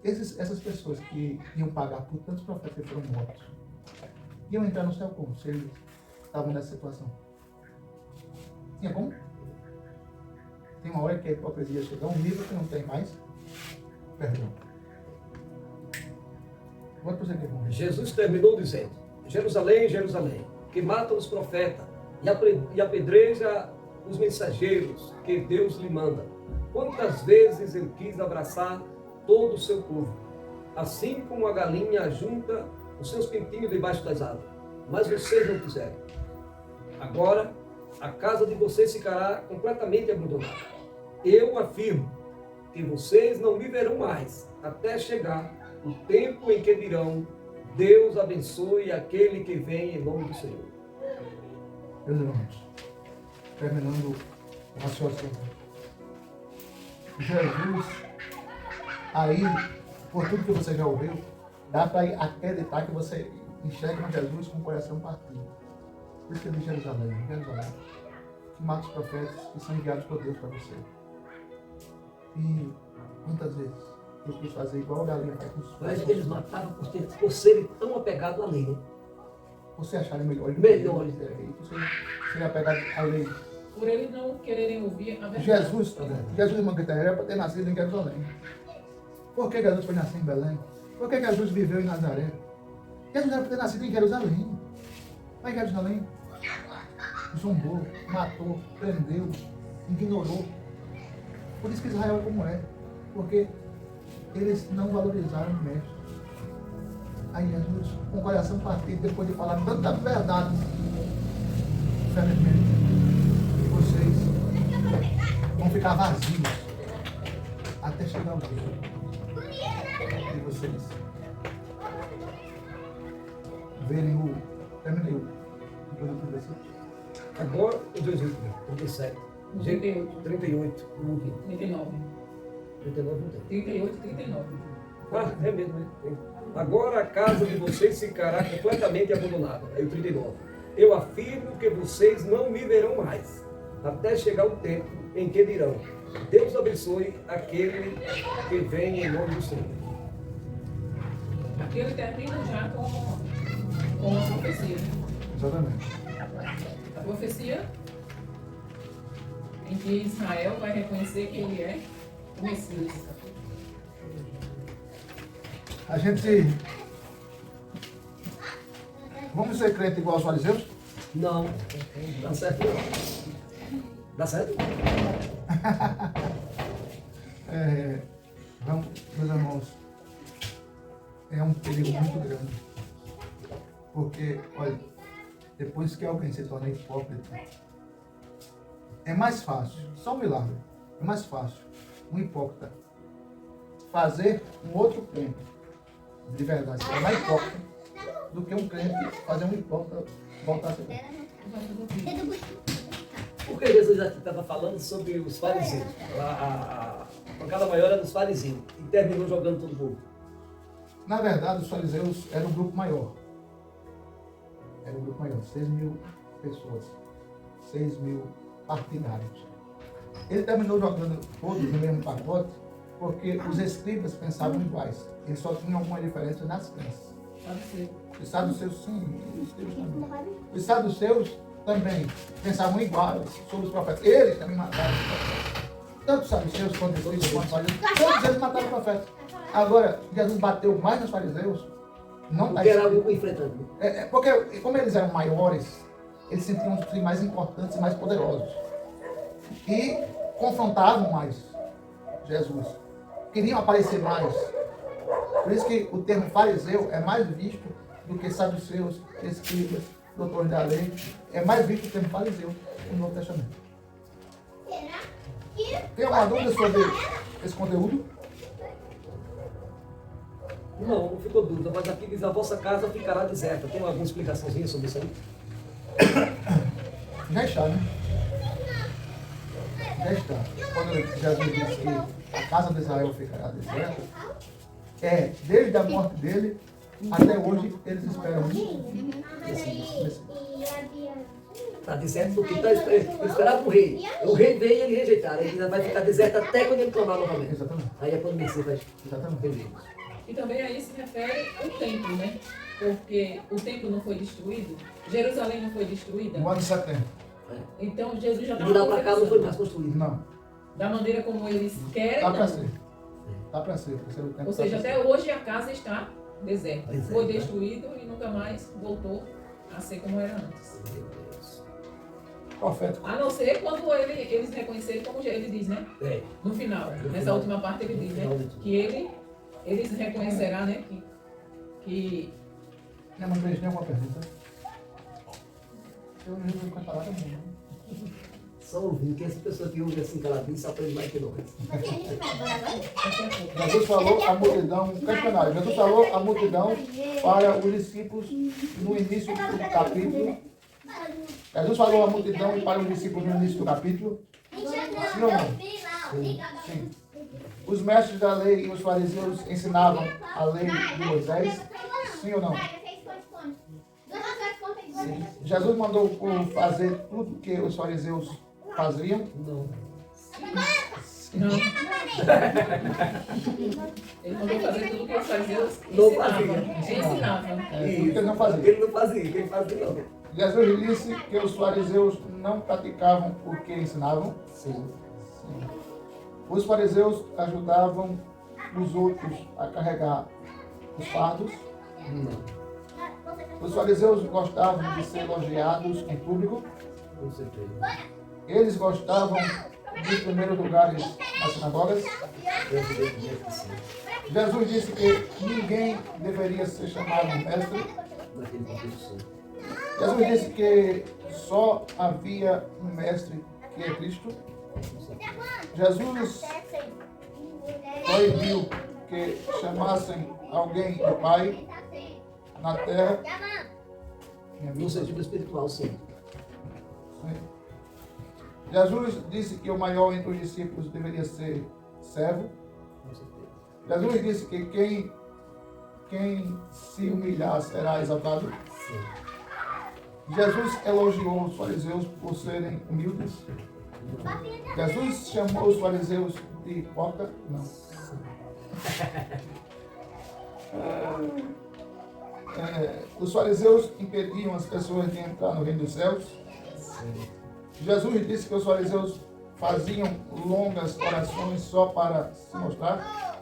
essas pessoas que iam pagar por tantos profetas que foram mortos, iam entrar no céu como? Se eles estavam nessa situação. Tinha como? Tem uma hora que a hipocrisia chega a um nível que não tem mais perdão. Vou prosseguir, irmão. Jesus terminou dizendo, Jerusalém, Jerusalém, que mata os profetas e apedreja os mensageiros que Deus lhe manda. Quantas vezes eu quis abraçar todo o seu povo, assim como a galinha junta os seus pintinhos debaixo das asas, mas vocês não quiseram. Agora, a casa de vocês ficará completamente abandonada. Eu afirmo que vocês não me verão mais, até chegar o tempo em que dirão, Deus abençoe aquele que vem em nome do Senhor. Meus irmãos, terminando o raciocínio. Jesus, aí, por tudo que você já ouviu, dá para acreditar que você enxerga Jesus com o coração partido. Por isso que ele diz Jerusalém, que mata os profetas que são enviados por Deus para você. E muitas vezes eu quis fazer igual a galinha faz com os Mas eles matavam por serem tão apegados à lei, né? Você acharem melhores. Melhores. Você seria apegado à lei. Por eles não quererem ouvir a verdade. Jesus, irmão, que era para ter nascido em Jerusalém. Por que Jesus foi nascer em Belém? Por que Jesus viveu em Nazaré? Jesus era para ter nascido em Jerusalém. Mas em Jerusalém, zombou, matou, prendeu, ignorou. Por isso que Israel é como é. Porque eles não valorizaram o mestre. Aí Jesus, com o coração partido, depois de falar tanta verdade, infelizmente, vocês vão ficar vazios até chegar o dia. E vocês verem o... Terminei o versículo. Agora, o 18, 37, 38, 39. 39 não tem. 38 e 39. É mesmo, né? Agora a casa de vocês ficará completamente abandonada. Aí o 39. Eu afirmo que vocês não me verão mais, até chegar o tempo em que dirão, Deus abençoe aquele que vem em nome do Senhor. Aqui ele termina já com a profecia. Exatamente. A profecia em que Israel vai reconhecer que ele é o Messias. A gente... Vamos ser crente igual aos fariseus? Não. Dá certo. Dá certo? Vamos, meus irmãos, é um perigo muito grande. Porque, olha, depois que alguém se torna hipócrita, é mais fácil, só um milagre, é mais fácil um hipócrita fazer um outro crente de verdade, se tornar hipócrita, do que um crente fazer um hipócrita voltar a ser crente. Porque Jesus aqui estava falando sobre os fariseus. A pancada maior era dos fariseus. E terminou jogando todo mundo. Na verdade, os fariseus eram um grupo maior. Era um grupo maior, 6.000 pessoas, 6.000 partidários. Ele terminou jogando todos no mesmo pacote porque os escribas pensavam iguais. Eles só tinham alguma diferença nas crenças. Os saduceus, sim, os escribas também. Os saduceus também pensavam iguais sobre os profetas. Eles também mataram os profetas. Tanto os saduceus quanto os escribas quanto os fariseus, todos eles mataram os profetas. Agora, Jesus bateu mais nos fariseus. Não está Porque era escrito. algo enfrentando. Porque, como eles eram maiores, eles sentiam-se mais importantes e mais poderosos. E confrontavam mais Jesus. Queriam aparecer mais. Por isso que o termo fariseu é mais visto do que saduceus, escribas, doutores da lei. É mais visto o termo fariseu no Novo Testamento. Tem alguma dúvida sobre esse conteúdo? Não ficou dúvida, mas aqui diz: a vossa casa ficará deserta. Tem alguma explicaçãozinha sobre isso aí? Já está, né? Já está. Quando Jesus disse que a casa de Israel ficará deserta, desde a morte dele até hoje eles esperam Messias. Está deserto porque esperava o rei. O rei veio e ele rejeitaram. Ele ainda vai ficar deserto até quando ele tornar novamente. Exatamente. Aí é quando o Messias vai Exatamente. entender. E também a isso se refere o templo, né? Porque o templo não foi destruído, Jerusalém não foi destruída. No ano de setembro. Então Jesus já E de lá para cá não foi estava mais construído. Não. da maneira como eles querem. Está para não. ser. Está para ser. Terceiro tempo. Ou seja, tá pra até hoje a casa está deserta. Deserta. Foi destruído e nunca mais voltou a ser como era antes. Meu Deus. Profético. A não ser quando eles reconhecerem, como ele diz, né? É. No final, No nessa final. última parte ele diz, No final né? de tudo. Que eles reconhecerá, né? Que Não, mas tem alguma pergunta? Eu não vou cantar nada mesmo. Só ouvindo, que essa pessoa que ouve assim caladinho só aprende mais que nós. Jesus falou à multidão, questionário. Jesus falou à multidão para os discípulos no início do capítulo. Jesus falou à multidão e para os discípulos no início do capítulo. Sim ou não? Sim. Os mestres da lei e os fariseus ensinavam a lei de Moisés? Sim ou não? Sim. Jesus mandou o povo fazer tudo que os fariseus faziam? Não. não. Ele mandou fazer tudo que os fariseus Não ensinavam. Tudo que eles não faziam. Ele não fazia, quem fazia não. Jesus disse que os fariseus não praticavam o que ensinavam? Sim. Sim. Os fariseus ajudavam os outros a carregar os fardos? Não. Os fariseus gostavam de ser elogiados em público? Com certeza. Eles gostavam dos primeiros lugares nas sinagogas? Eu acredito que sim. Jesus disse que ninguém deveria ser chamado mestre. Naquele capítulo sim. Jesus disse que só havia um mestre que é Cristo. Com certeza. Jesus proibiu que chamassem alguém de Pai na terra. No sentido espiritual, sim. Jesus disse que o maior entre os discípulos deveria ser servo. Com certeza. Jesus disse que quem se humilhar será exaltado. Sim. Jesus elogiou os fariseus por serem humildes. Jesus chamou os fariseus de hipócritas? Não. Os fariseus impediam as pessoas de entrar no reino dos céus. Jesus disse que os fariseus faziam longas orações só para se mostrar.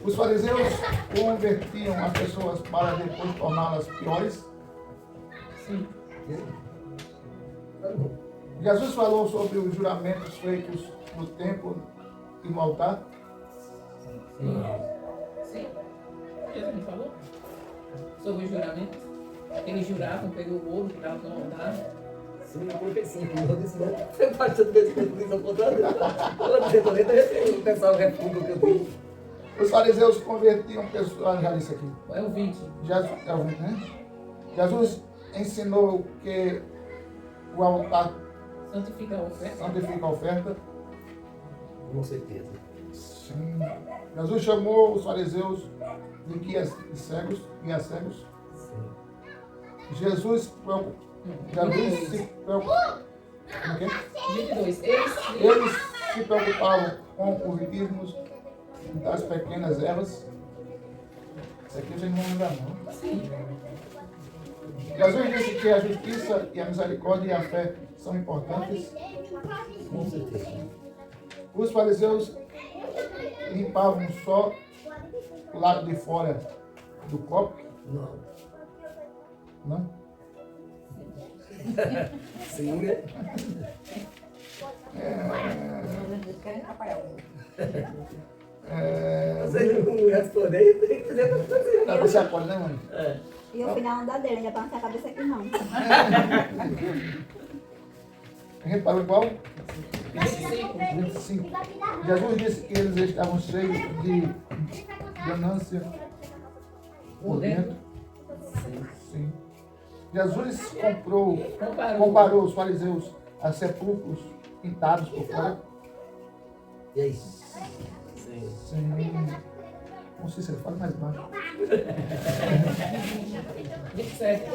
Os fariseus convertiam as pessoas para depois torná-las piores. Sim. Jesus falou sobre os juramentos feitos no templo e no altar. Sim. Jesus me falou sobre os juramentos. Eles juravam, pegou o ouro, juravam no altar. Sim, porque sim, eu disse não. Você pode ter vezes que eu disse ao contrário. O pessoal refuga o que eu digo. Os fariseus convertiam pessoas, já disse aqui. É o 20. É o 20, né? Jesus ensinou que o altar Santifica a oferta. santifica a oferta. Com certeza. Sim. Jesus chamou os fariseus de guias cegos. Sim. Jesus se preocupava. Como que é? 22. Eles se preocupavam com os dízimos das pequenas ervas. Isso aqui a gente não lembra não. Sim. Jesus disse que a justiça e a misericórdia e a fé são importantes. Com certeza. Os fariseus limpavam só o lado de fora do copo, Não. não? Sim, né? Vocês não responderam, tem que dizer pra você. Não, você acorda, né, mãe? E eu fui na andadeira, ainda pra não ter a cabeça aqui não. Reparou qual? 25. 25. Jesus disse que eles estavam cheios de ganância por dentro. Sim. Jesus comparou os fariseus a sepulcros pintados por fora. E aí? Sim. Sim. Não sei se ele fala mais baixo. 27.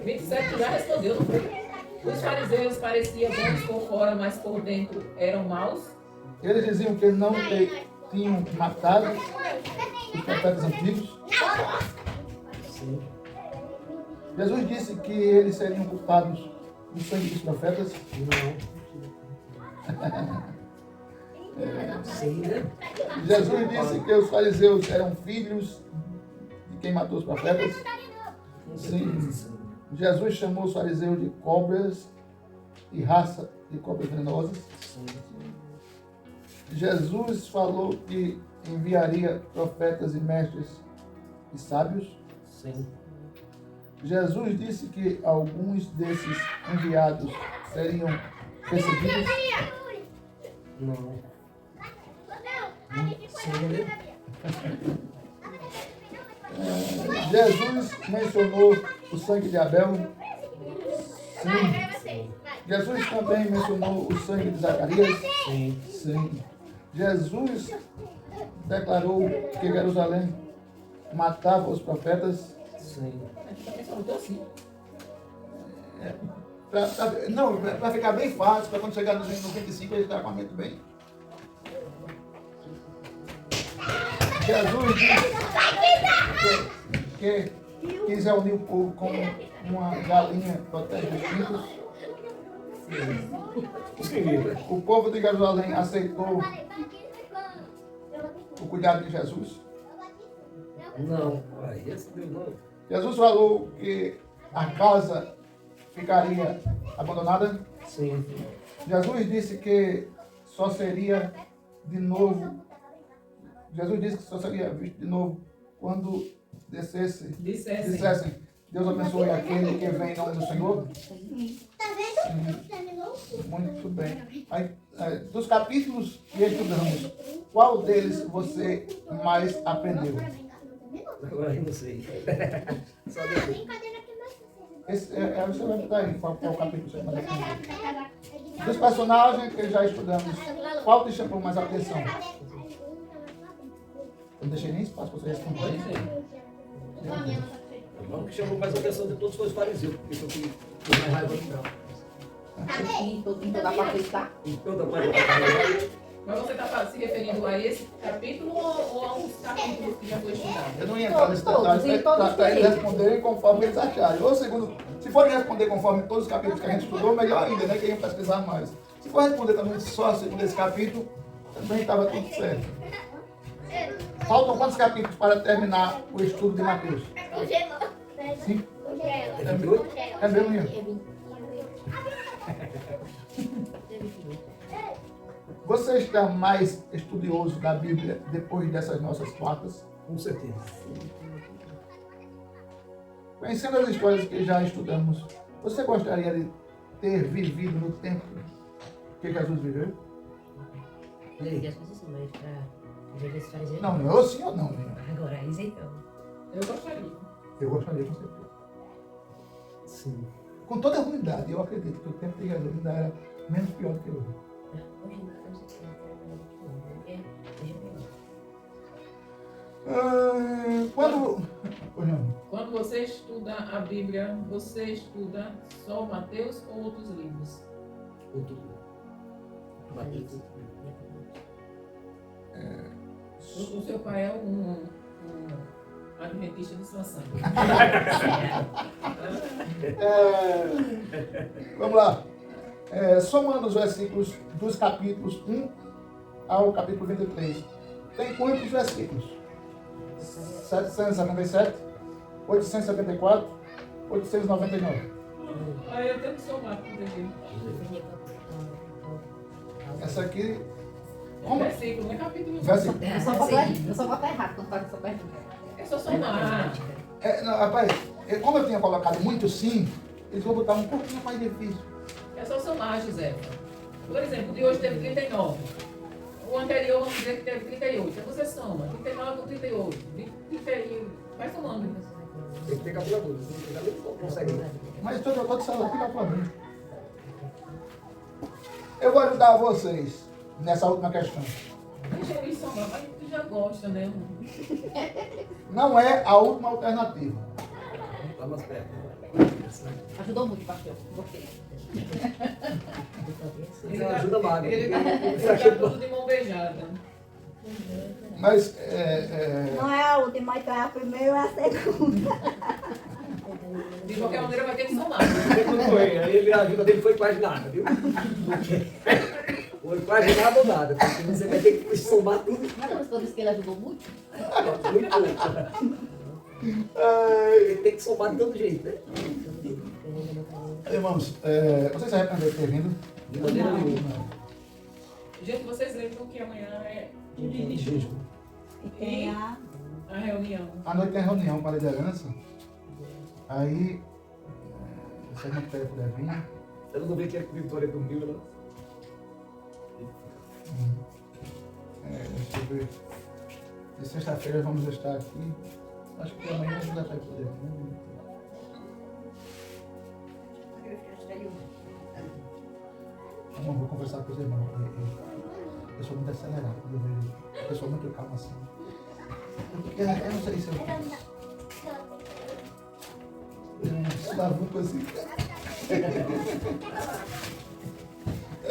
27 já respondeu, não foi? Os fariseus pareciam bons por fora, mas por dentro eram maus. Eles diziam que não tinham matado os profetas antigos. Sim. Jesus disse que eles seriam culpados do sangue dos profetas. Sim, né? Jesus disse que os fariseus eram filhos de quem matou os profetas. Sim. Jesus chamou os fariseus de cobras e raça de cobras venenosas. Jesus falou que enviaria profetas e mestres e sábios. Sim. Jesus disse que alguns desses enviados seriam perseguidos. Não. Sim, né? Jesus mencionou o sangue de Abel. Sim. Jesus também mencionou o sangue de Zacarias. Sim. Sim. Jesus declarou que Jerusalém matava os profetas. Sim. Também só mudou assim. Para ficar bem fácil, para quando chegar no 25 ele está com a mente bem. Jesus disse que quis reunir o povo como uma galinha protege os pintos. O povo de Jerusalém aceitou o cuidado de Jesus. Não. Aí esse Deus não. Jesus falou que a casa ficaria abandonada. Sim. Jesus disse que só seria de novo. Jesus disse que só seria visto de novo quando dissessem, Deus abençoe aquele que vem em nome do Senhor. Tá vendo? Sim. Muito bem. Aí, dos capítulos que estudamos, qual deles você mais aprendeu? Agora eu não sei. Só depois. Você vai botar aí qual capítulo você mais aprendeu. Dos personagens que já estudamos, qual te chamou mais atenção? Eu não deixei nem espaço para você responder. O que chamou mais atenção de todos foi os fariseus, porque foi o que foi mais raiva do não. Em toda a parte está. Em toda parte da Mas você está se referindo a esse capítulo ou a uns capítulos que já foi estudado? Eu não ia entrar nesse Todos, detalhe, em todos os para eles períodos. responderem conforme eles acharem. Ou segundo, se forem responder conforme todos os capítulos que a gente estudou, melhor ainda, né? Que iam pesquisar mais. Se for responder também só segundo esse capítulo, também estava tudo certo. Faltam quantos capítulos para terminar o estudo de Mateus? 5? É meu, menino. Você está mais estudioso da Bíblia depois dessas nossas quartas? Com certeza. Conhecendo as histórias que já estudamos, você gostaria de ter vivido no tempo que Jesus viveu? Eu digo as coisas assim, mas para ver esse fariseu. Não, não, eu sim ou não, menino? Agora, isso então. Eu gostaria. Eu gostaria, com certeza. Sim. Com toda a ruindade, eu acredito que o tempo de Jesus ainda era menos pior do que hoje. Hoje não sei se é melhor. Quando... Ô, João, Quando você estuda a Bíblia, você estuda só Mateus ou outros livros? Outro. Mateus. O seu pai é um adventista de sua sangue. Vamos lá. Somando os versículos dos capítulos 1 ao capítulo 23, tem quantos versículos? 777, 874, 899. Aí eu tenho que somar tudo aqui. Essa aqui... É Como? versículo, não é capítulo. Versículo. Eu só boto errado quando faz essa pergunta. É só somar. Não, rapaz, como eu tinha colocado muito sim, eles vão botar um pouquinho mais difícil. É só somar, José. Por exemplo, o de hoje teve 39. O anterior, vamos dizer que teve 38. Então você soma 39 com 38. 31. Vai somando. Tem que ter calculadora. Não consegue. Mas todo celular fica para mim. Eu vou ajudar vocês nessa última questão. Deixa eu ir somar, mas tu já gosta, né? Não é a última alternativa. Tá mais perto. Ajudou muito, pastor. Gostei. Ele ajuda magro. Ele tá tudo de mão beijada. Mas Não é a última, então é a primeira ou a segunda. De qualquer maneira vai ter que somar. Não foi. Aí a ajuda dele foi quase nada, viu? Foi quase nada ou nada. Porque você vai ter que somar tudo. Mas quando você disse que ele ajudou muito? Muito pouco. Ele tem que somar de todo jeito, né? irmãos, vocês se arrependem de ter vindo? De maneira nenhuma. Gente, vocês lembram que amanhã é De jejum. E tem a... a reunião. À noite tem reunião com a liderança. Aí, se a gente puder vir. Eu não vi que a Vitória dormiu, não. Deixa eu ver. De sexta-feira vamos estar aqui. Acho que amanhã a gente já vai poder vir. Eu não vou conversar com os irmãos. Eu sou muito acelerado. Eu vejo a pessoa muito calma assim. Eu não sei se eu lavuco assim.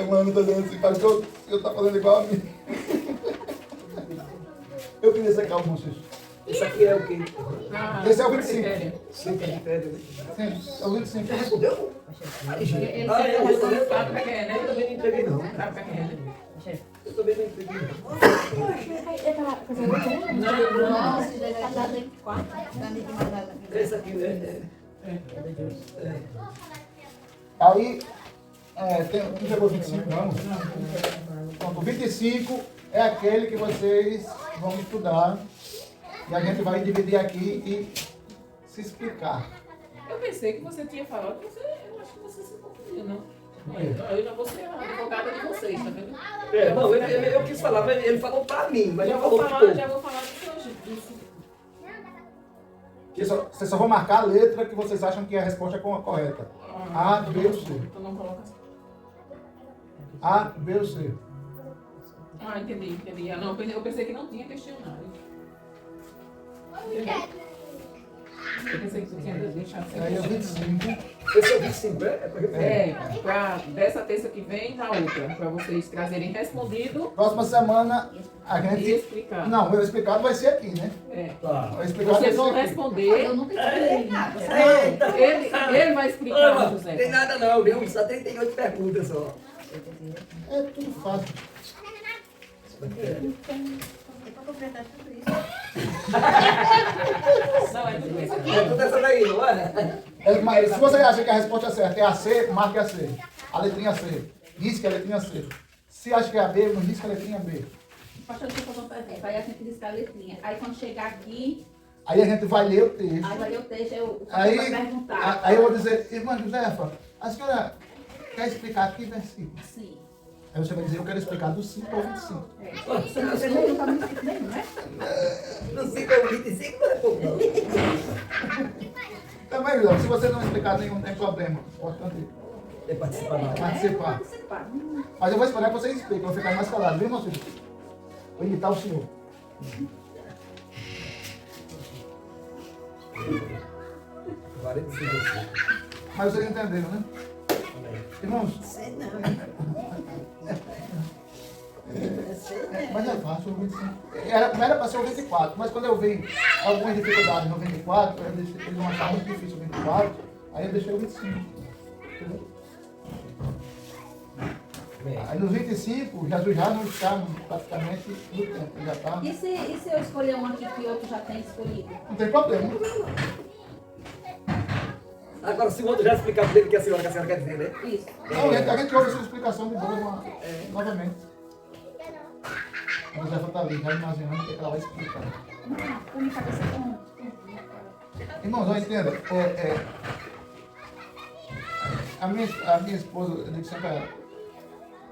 Mano, tá dizendo assim, pastor, eu tá fazendo igual a mim. Eu queria ser calmo, vocês. Esse aqui é o quê? Esse é o 25. Sim, critério, né? Sim, é o 25. Você respondeu? Ai, gente. Ele Ah, eu sempre também sabe o que é, né? Eu também não entreguei, não. Sabe o que é. Eu também não entreguei, não. Nossa, está dado em 4. Esse aqui, né? Aí, não chegou 25, não. Pronto, o 25 é aquele que vocês vão estudar. E a gente vai dividir aqui e se explicar. Eu pensei que você tinha falado, mas eu acho que você se confundiu, não? Eu já vou ser a advogada de vocês, tá vendo? Não, eu quis falar, mas ele falou pra mim, mas Já já vou falou falar, que já vou falar do seu jeito. Vocês só vão marcar a letra que vocês acham que a resposta é correta. A, B ou C. Então não coloca assim. A, B ou C. Ah, entendi. Ah, não, eu pensei que não tinha questionário. Eu pensei que tu tinha deixado sem Aí é fechar. 25. Esse é o 25, é? Dessa terça que vem na outra, para vocês trazerem respondido Próxima semana a e gente. explicar. Não, o meu explicado vai ser aqui, né? Tá. O explicado Vocês vai vão ser aqui. responder. Eu nunca expliquei nada. Ele vai explicar, Ama, José. tem nada não, viu? Só 38 perguntas só. É tudo fácil. Para completar tudo isso. Não, é tudo isso. É tudo essa daí, não é? Mas se você acha que a resposta certa é a C, marque a C. A letrinha C. Risque a letrinha C. Se acha que é a B, não risque a letrinha B. Pastor, deixa eu fazer uma pergunta. Aí a gente risca a letrinha. Aí quando chegar aqui, Aí a gente vai ler o texto. aí vai ler o texto, o pastor Aí, vai perguntar. aí eu vou dizer, irmã Josefa, a senhora quer explicar que versículo? Sim. Aí você vai dizer, eu quero explicar do 5 ao 25. Você não está muito escrito nenhum, né? No 5 ao 25 não é pouco não. Também, João, se você não explicar nenhum, não tem problema. Importante Tem que participar não. participar. Participar. Mas eu vou esperar que vocês expliquem, eu vou ficar mais calado, viu, meu filho? Vou imitar o senhor. 45 assim. Mas vocês entenderam, né? Irmãos, Sei não. mas é fácil, o 25. Era para ser o 24, mas quando eu vi algumas dificuldades no 24, eles vão achar muito difícil o 24, aí eu deixei o 25. Entendeu? Aí no 25, Jesus já não está praticamente no tempo, já está. E se eu escolher um aqui que outro já tem escolhido? Não tem problema. Agora, se o outro já explicar para ele que a senhora quer dizer, né? Isso. Não, a gente ouve essa explicação de boa novamente. A Josefa está ali, já imaginando o que ela vai explicar. Com minha cabeça com... Irmãos, não entenda. A minha esposa, eu digo sempre a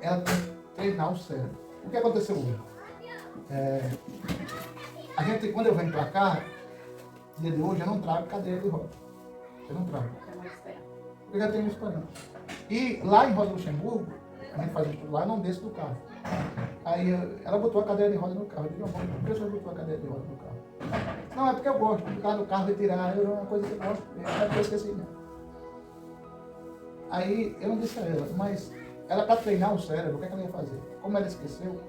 ela tem que treinar o cérebro. O que aconteceu hoje? A gente, quando eu venho para cá, dia de hoje, eu não trago cadeira de roda. Eu não trago. Porque eu já tenho esperando. E lá em Rosa Luxemburgo, a gente faz isso lá, eu não desço do carro. Aí ela botou a cadeira de roda no carro. Eu digo, amor, por que você botou a cadeira de roda no carro? Não, é porque eu gosto de ficar no carro, retirar, é uma coisa que eu gosto. É porque eu esqueci mesmo. Aí eu não disse a ela, mas ela para treinar o cérebro, o que, é que ela ia fazer? Como ela esqueceu,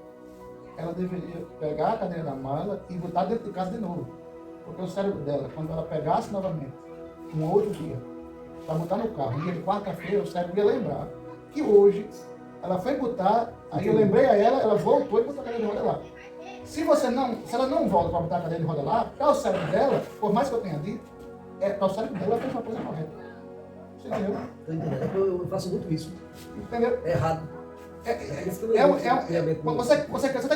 ela deveria pegar a cadeira da mala e botar dentro de casa de novo. Porque o cérebro dela, quando ela pegasse novamente, um outro dia, para botar no carro, dia de quarta-feira, o cérebro ia lembrar que hoje ela foi botar, aí eu lembrei a ela voltou e botou a cadeira de roda lá. Se ela não volta para botar a cadeira de roda lá, para o cérebro dela, por mais que eu tenha dito, para o cérebro dela ela fez uma coisa correta. Você entendeu? Estou entendendo. Eu faço muito isso. Entendeu? É errado. Você está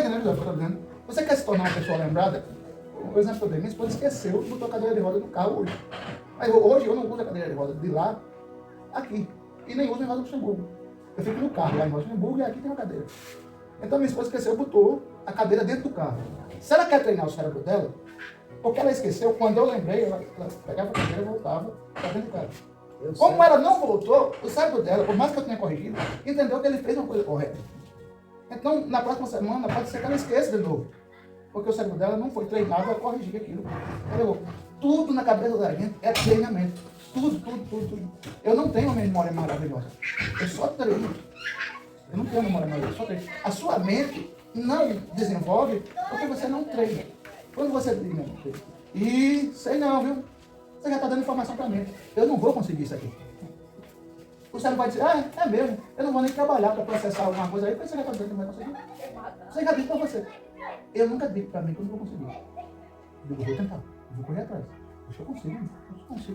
entendendo o que eu estou dizendo? Você quer se tornar uma pessoa lembrada? O exemplo que eu dei, minha esposa esqueceu e botou a cadeira de roda no carro hoje. Mas hoje eu não uso a cadeira de roda de lá, aqui. E nem uso em Rosa Luxemburgo. Eu fico no carro lá em Rosa Luxemburgo e aqui tem uma cadeira. Então minha esposa esqueceu e botou a cadeira dentro do carro. Se ela quer treinar o cérebro dela, porque ela esqueceu, quando eu lembrei, ela pegava a cadeira e voltava para dentro do carro. Como ela não voltou, o cérebro dela, por mais que eu tenha corrigido, entendeu que ele fez uma coisa correta. Então, na próxima semana, pode ser que ela esqueça de novo. Porque o cérebro dela não foi treinado a corrigir aquilo. Entendeu? Tudo na cabeça da gente é treinamento. Tudo. Eu não tenho uma memória maravilhosa. Eu só treino. Eu não tenho uma memória maravilhosa, eu só treino. A sua mente não desenvolve porque você não treina. Quando você treina, e sei não, viu? Você já está dando informação para a mente. Eu não vou conseguir isso aqui. O cérebro vai dizer, é mesmo. Eu não vou nem trabalhar para processar alguma coisa aí, porque você já está dizendo que não vai conseguir. Você já disse para você. Eu nunca digo para mim que eu não vou conseguir. Eu vou tentar. Eu vou correr atrás. Acho que eu consigo.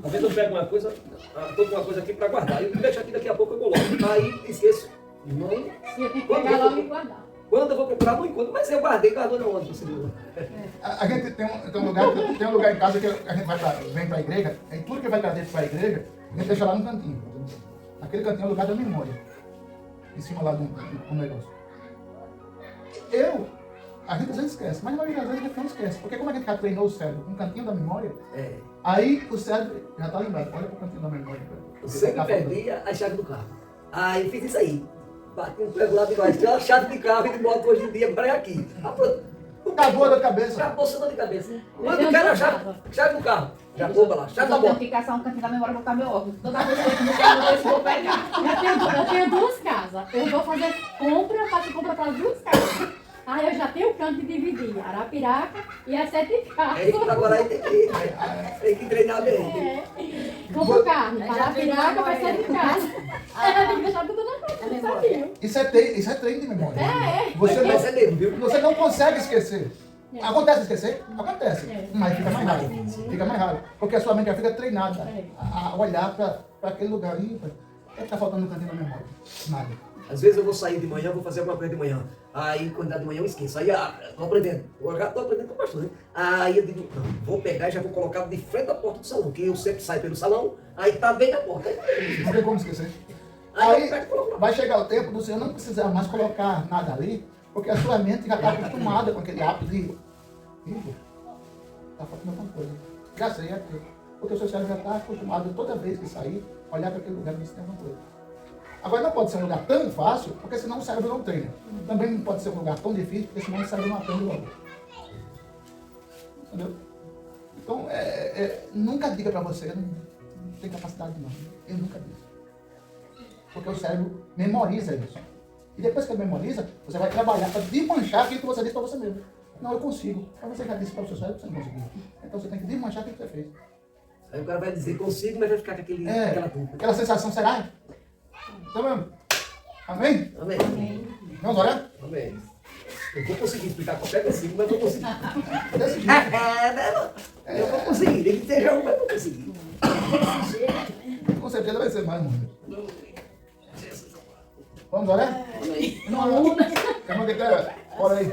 Às vezes eu pego uma coisa, estou com uma coisa aqui para guardar. Eu deixo aqui, daqui a pouco eu coloco. Aí esqueço. Não. Você tem que pegar logo e guardar. Quando eu vou procurar, não encontro. Mas eu guardei, guardou na onde, senhor? A gente tem um lugar em casa que a gente vem para a igreja, e tudo que vai trazer para a igreja, a gente deixa lá no cantinho. Aquele cantinho é o lugar da memória. Em cima lá do negócio. A gente às vezes esquece, mas na maioria das vezes a gente não esquece. Porque como a gente já treinou o cérebro com o cantinho da memória, aí o cérebro já está lembrado. Olha para o cantinho da memória. Eu sempre perdi a chave do carro. Aí eu fiz isso aí. Bati um prego lá de baixo, tirei a chave de carro e boto hoje em dia, agora é aqui. Ah, pronto. Acabou a dor de cabeça. Acabou a dor de cabeça. Eu Quando tenho quer a duas chave, casas. chave do carro. Já compra lá, chave da Eu tenho moto. que caçar um cantinho da memória para botar meu óculos. Toda vez que eu entro no carro, eu vou pegar. Eu tenho duas casas. Eu vou fazer compra, faço compra para as duas casas. Aí eu já tenho o canto de dividir, Arapiraca e as 7 casas. É isso, agora aí tem que treinar bem. É. Compro carne, para Arapiraca vai 7 casas. Tem que deixar tudo na casa, sabia? Isso é treino de memória. Você vai ser dele, viu? Você não consegue esquecer. É. Acontece esquecer? Acontece. É. Mas fica mais raro. Fica mais raro. Porque a sua mente já fica treinada É. a olhar para aquele lugar ali. O que está faltando no cantinho da memória? Nada. Às vezes eu vou sair de manhã, vou fazer alguma coisa de manhã. Aí, quando dá de manhã, eu esqueço. Aí, tô aprendendo. Eu já tô aprendendo com o pastor, né? Aí eu digo, não, vou pegar e já vou colocar de frente à porta do salão, que eu sempre saio pelo salão, aí tá bem na porta. Não tem como esquecer. Aí eu Aí pego e coloco lá. vai chegar o tempo do senhor não precisar mais colocar nada ali, porque a sua mente já está acostumada com aquele hábito de. Está faltando alguma coisa. Já sei, é aquilo. Porque o seu cérebro já está acostumado toda vez que sair, olhar para aquele lugar e ver se tem alguma coisa. Agora não pode ser um lugar tão fácil, porque senão o cérebro não treina. Também não pode ser um lugar tão difícil, porque senão o cérebro não aprende logo. Entendeu? Então, nunca diga para você, não tem capacidade não. Eu nunca digo. Porque o cérebro memoriza isso. E depois que ele memoriza, você vai trabalhar para desmanchar aquilo que você disse para você mesmo. Não, eu consigo. Mas você já disse para o seu cérebro que você não conseguiu. Então você tem que desmanchar aquilo que você fez. Aí o cara vai dizer consigo, mas vai ficar com aquela dúvida. Aquela sensação, será? Então mesmo. Amém? Amém. Vamos orar? Amém. Eu vou conseguir explicar qualquer versículo, mas vou conseguir. Desse jeito. Eu vou conseguir, nem que seja um, mas vou conseguir. Com certeza vai ser mais, mano. Vamos orar? Irmão que tá, ora aí.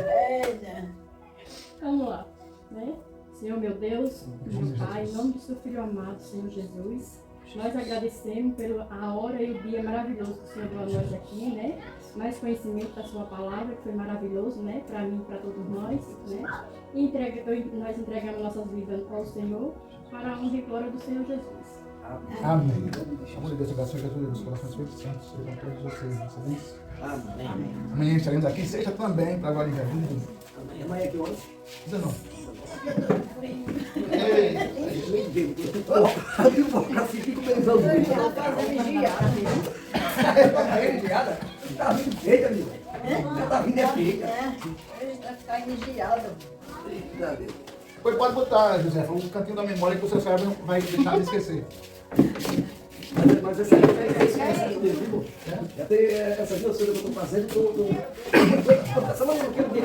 Vamos lá, né? Senhor meu Deus, meu Pai, em nome do seu Filho amado, Senhor Jesus, nós agradecemos pela hora e o dia maravilhoso que o Senhor deu a nós aqui, né? Mais conhecimento da sua palavra, que foi maravilhoso, né? Para mim e para todos nós, né? E nós entregamos nossas vidas ao Senhor para a honra e glória do Senhor Jesus. Amém. Amor de Deus, abençoe Jesus, dos corações do Espírito Santo, seja com todos vocês. Excelência. Amém. Amanhã estaremos aqui, seja também para a glória de Jesus. Amém. Amanhã é que horas? 19. Eu nem vejo. Eu vou ficar assim, fico pensando. Tá fazendo engiada. Tá fazendo engiada? Tá vindo feita, amigo. Já tá vindo é feita. Ele vai ficar engiado. Depois pode botar, José, um cantinho da memória que o seu cérebro não vai deixar de esquecer. Mas essa é isso mesmo, viu? Já tem essas duas coisas que eu estou fazendo, essa semana eu não quero ver.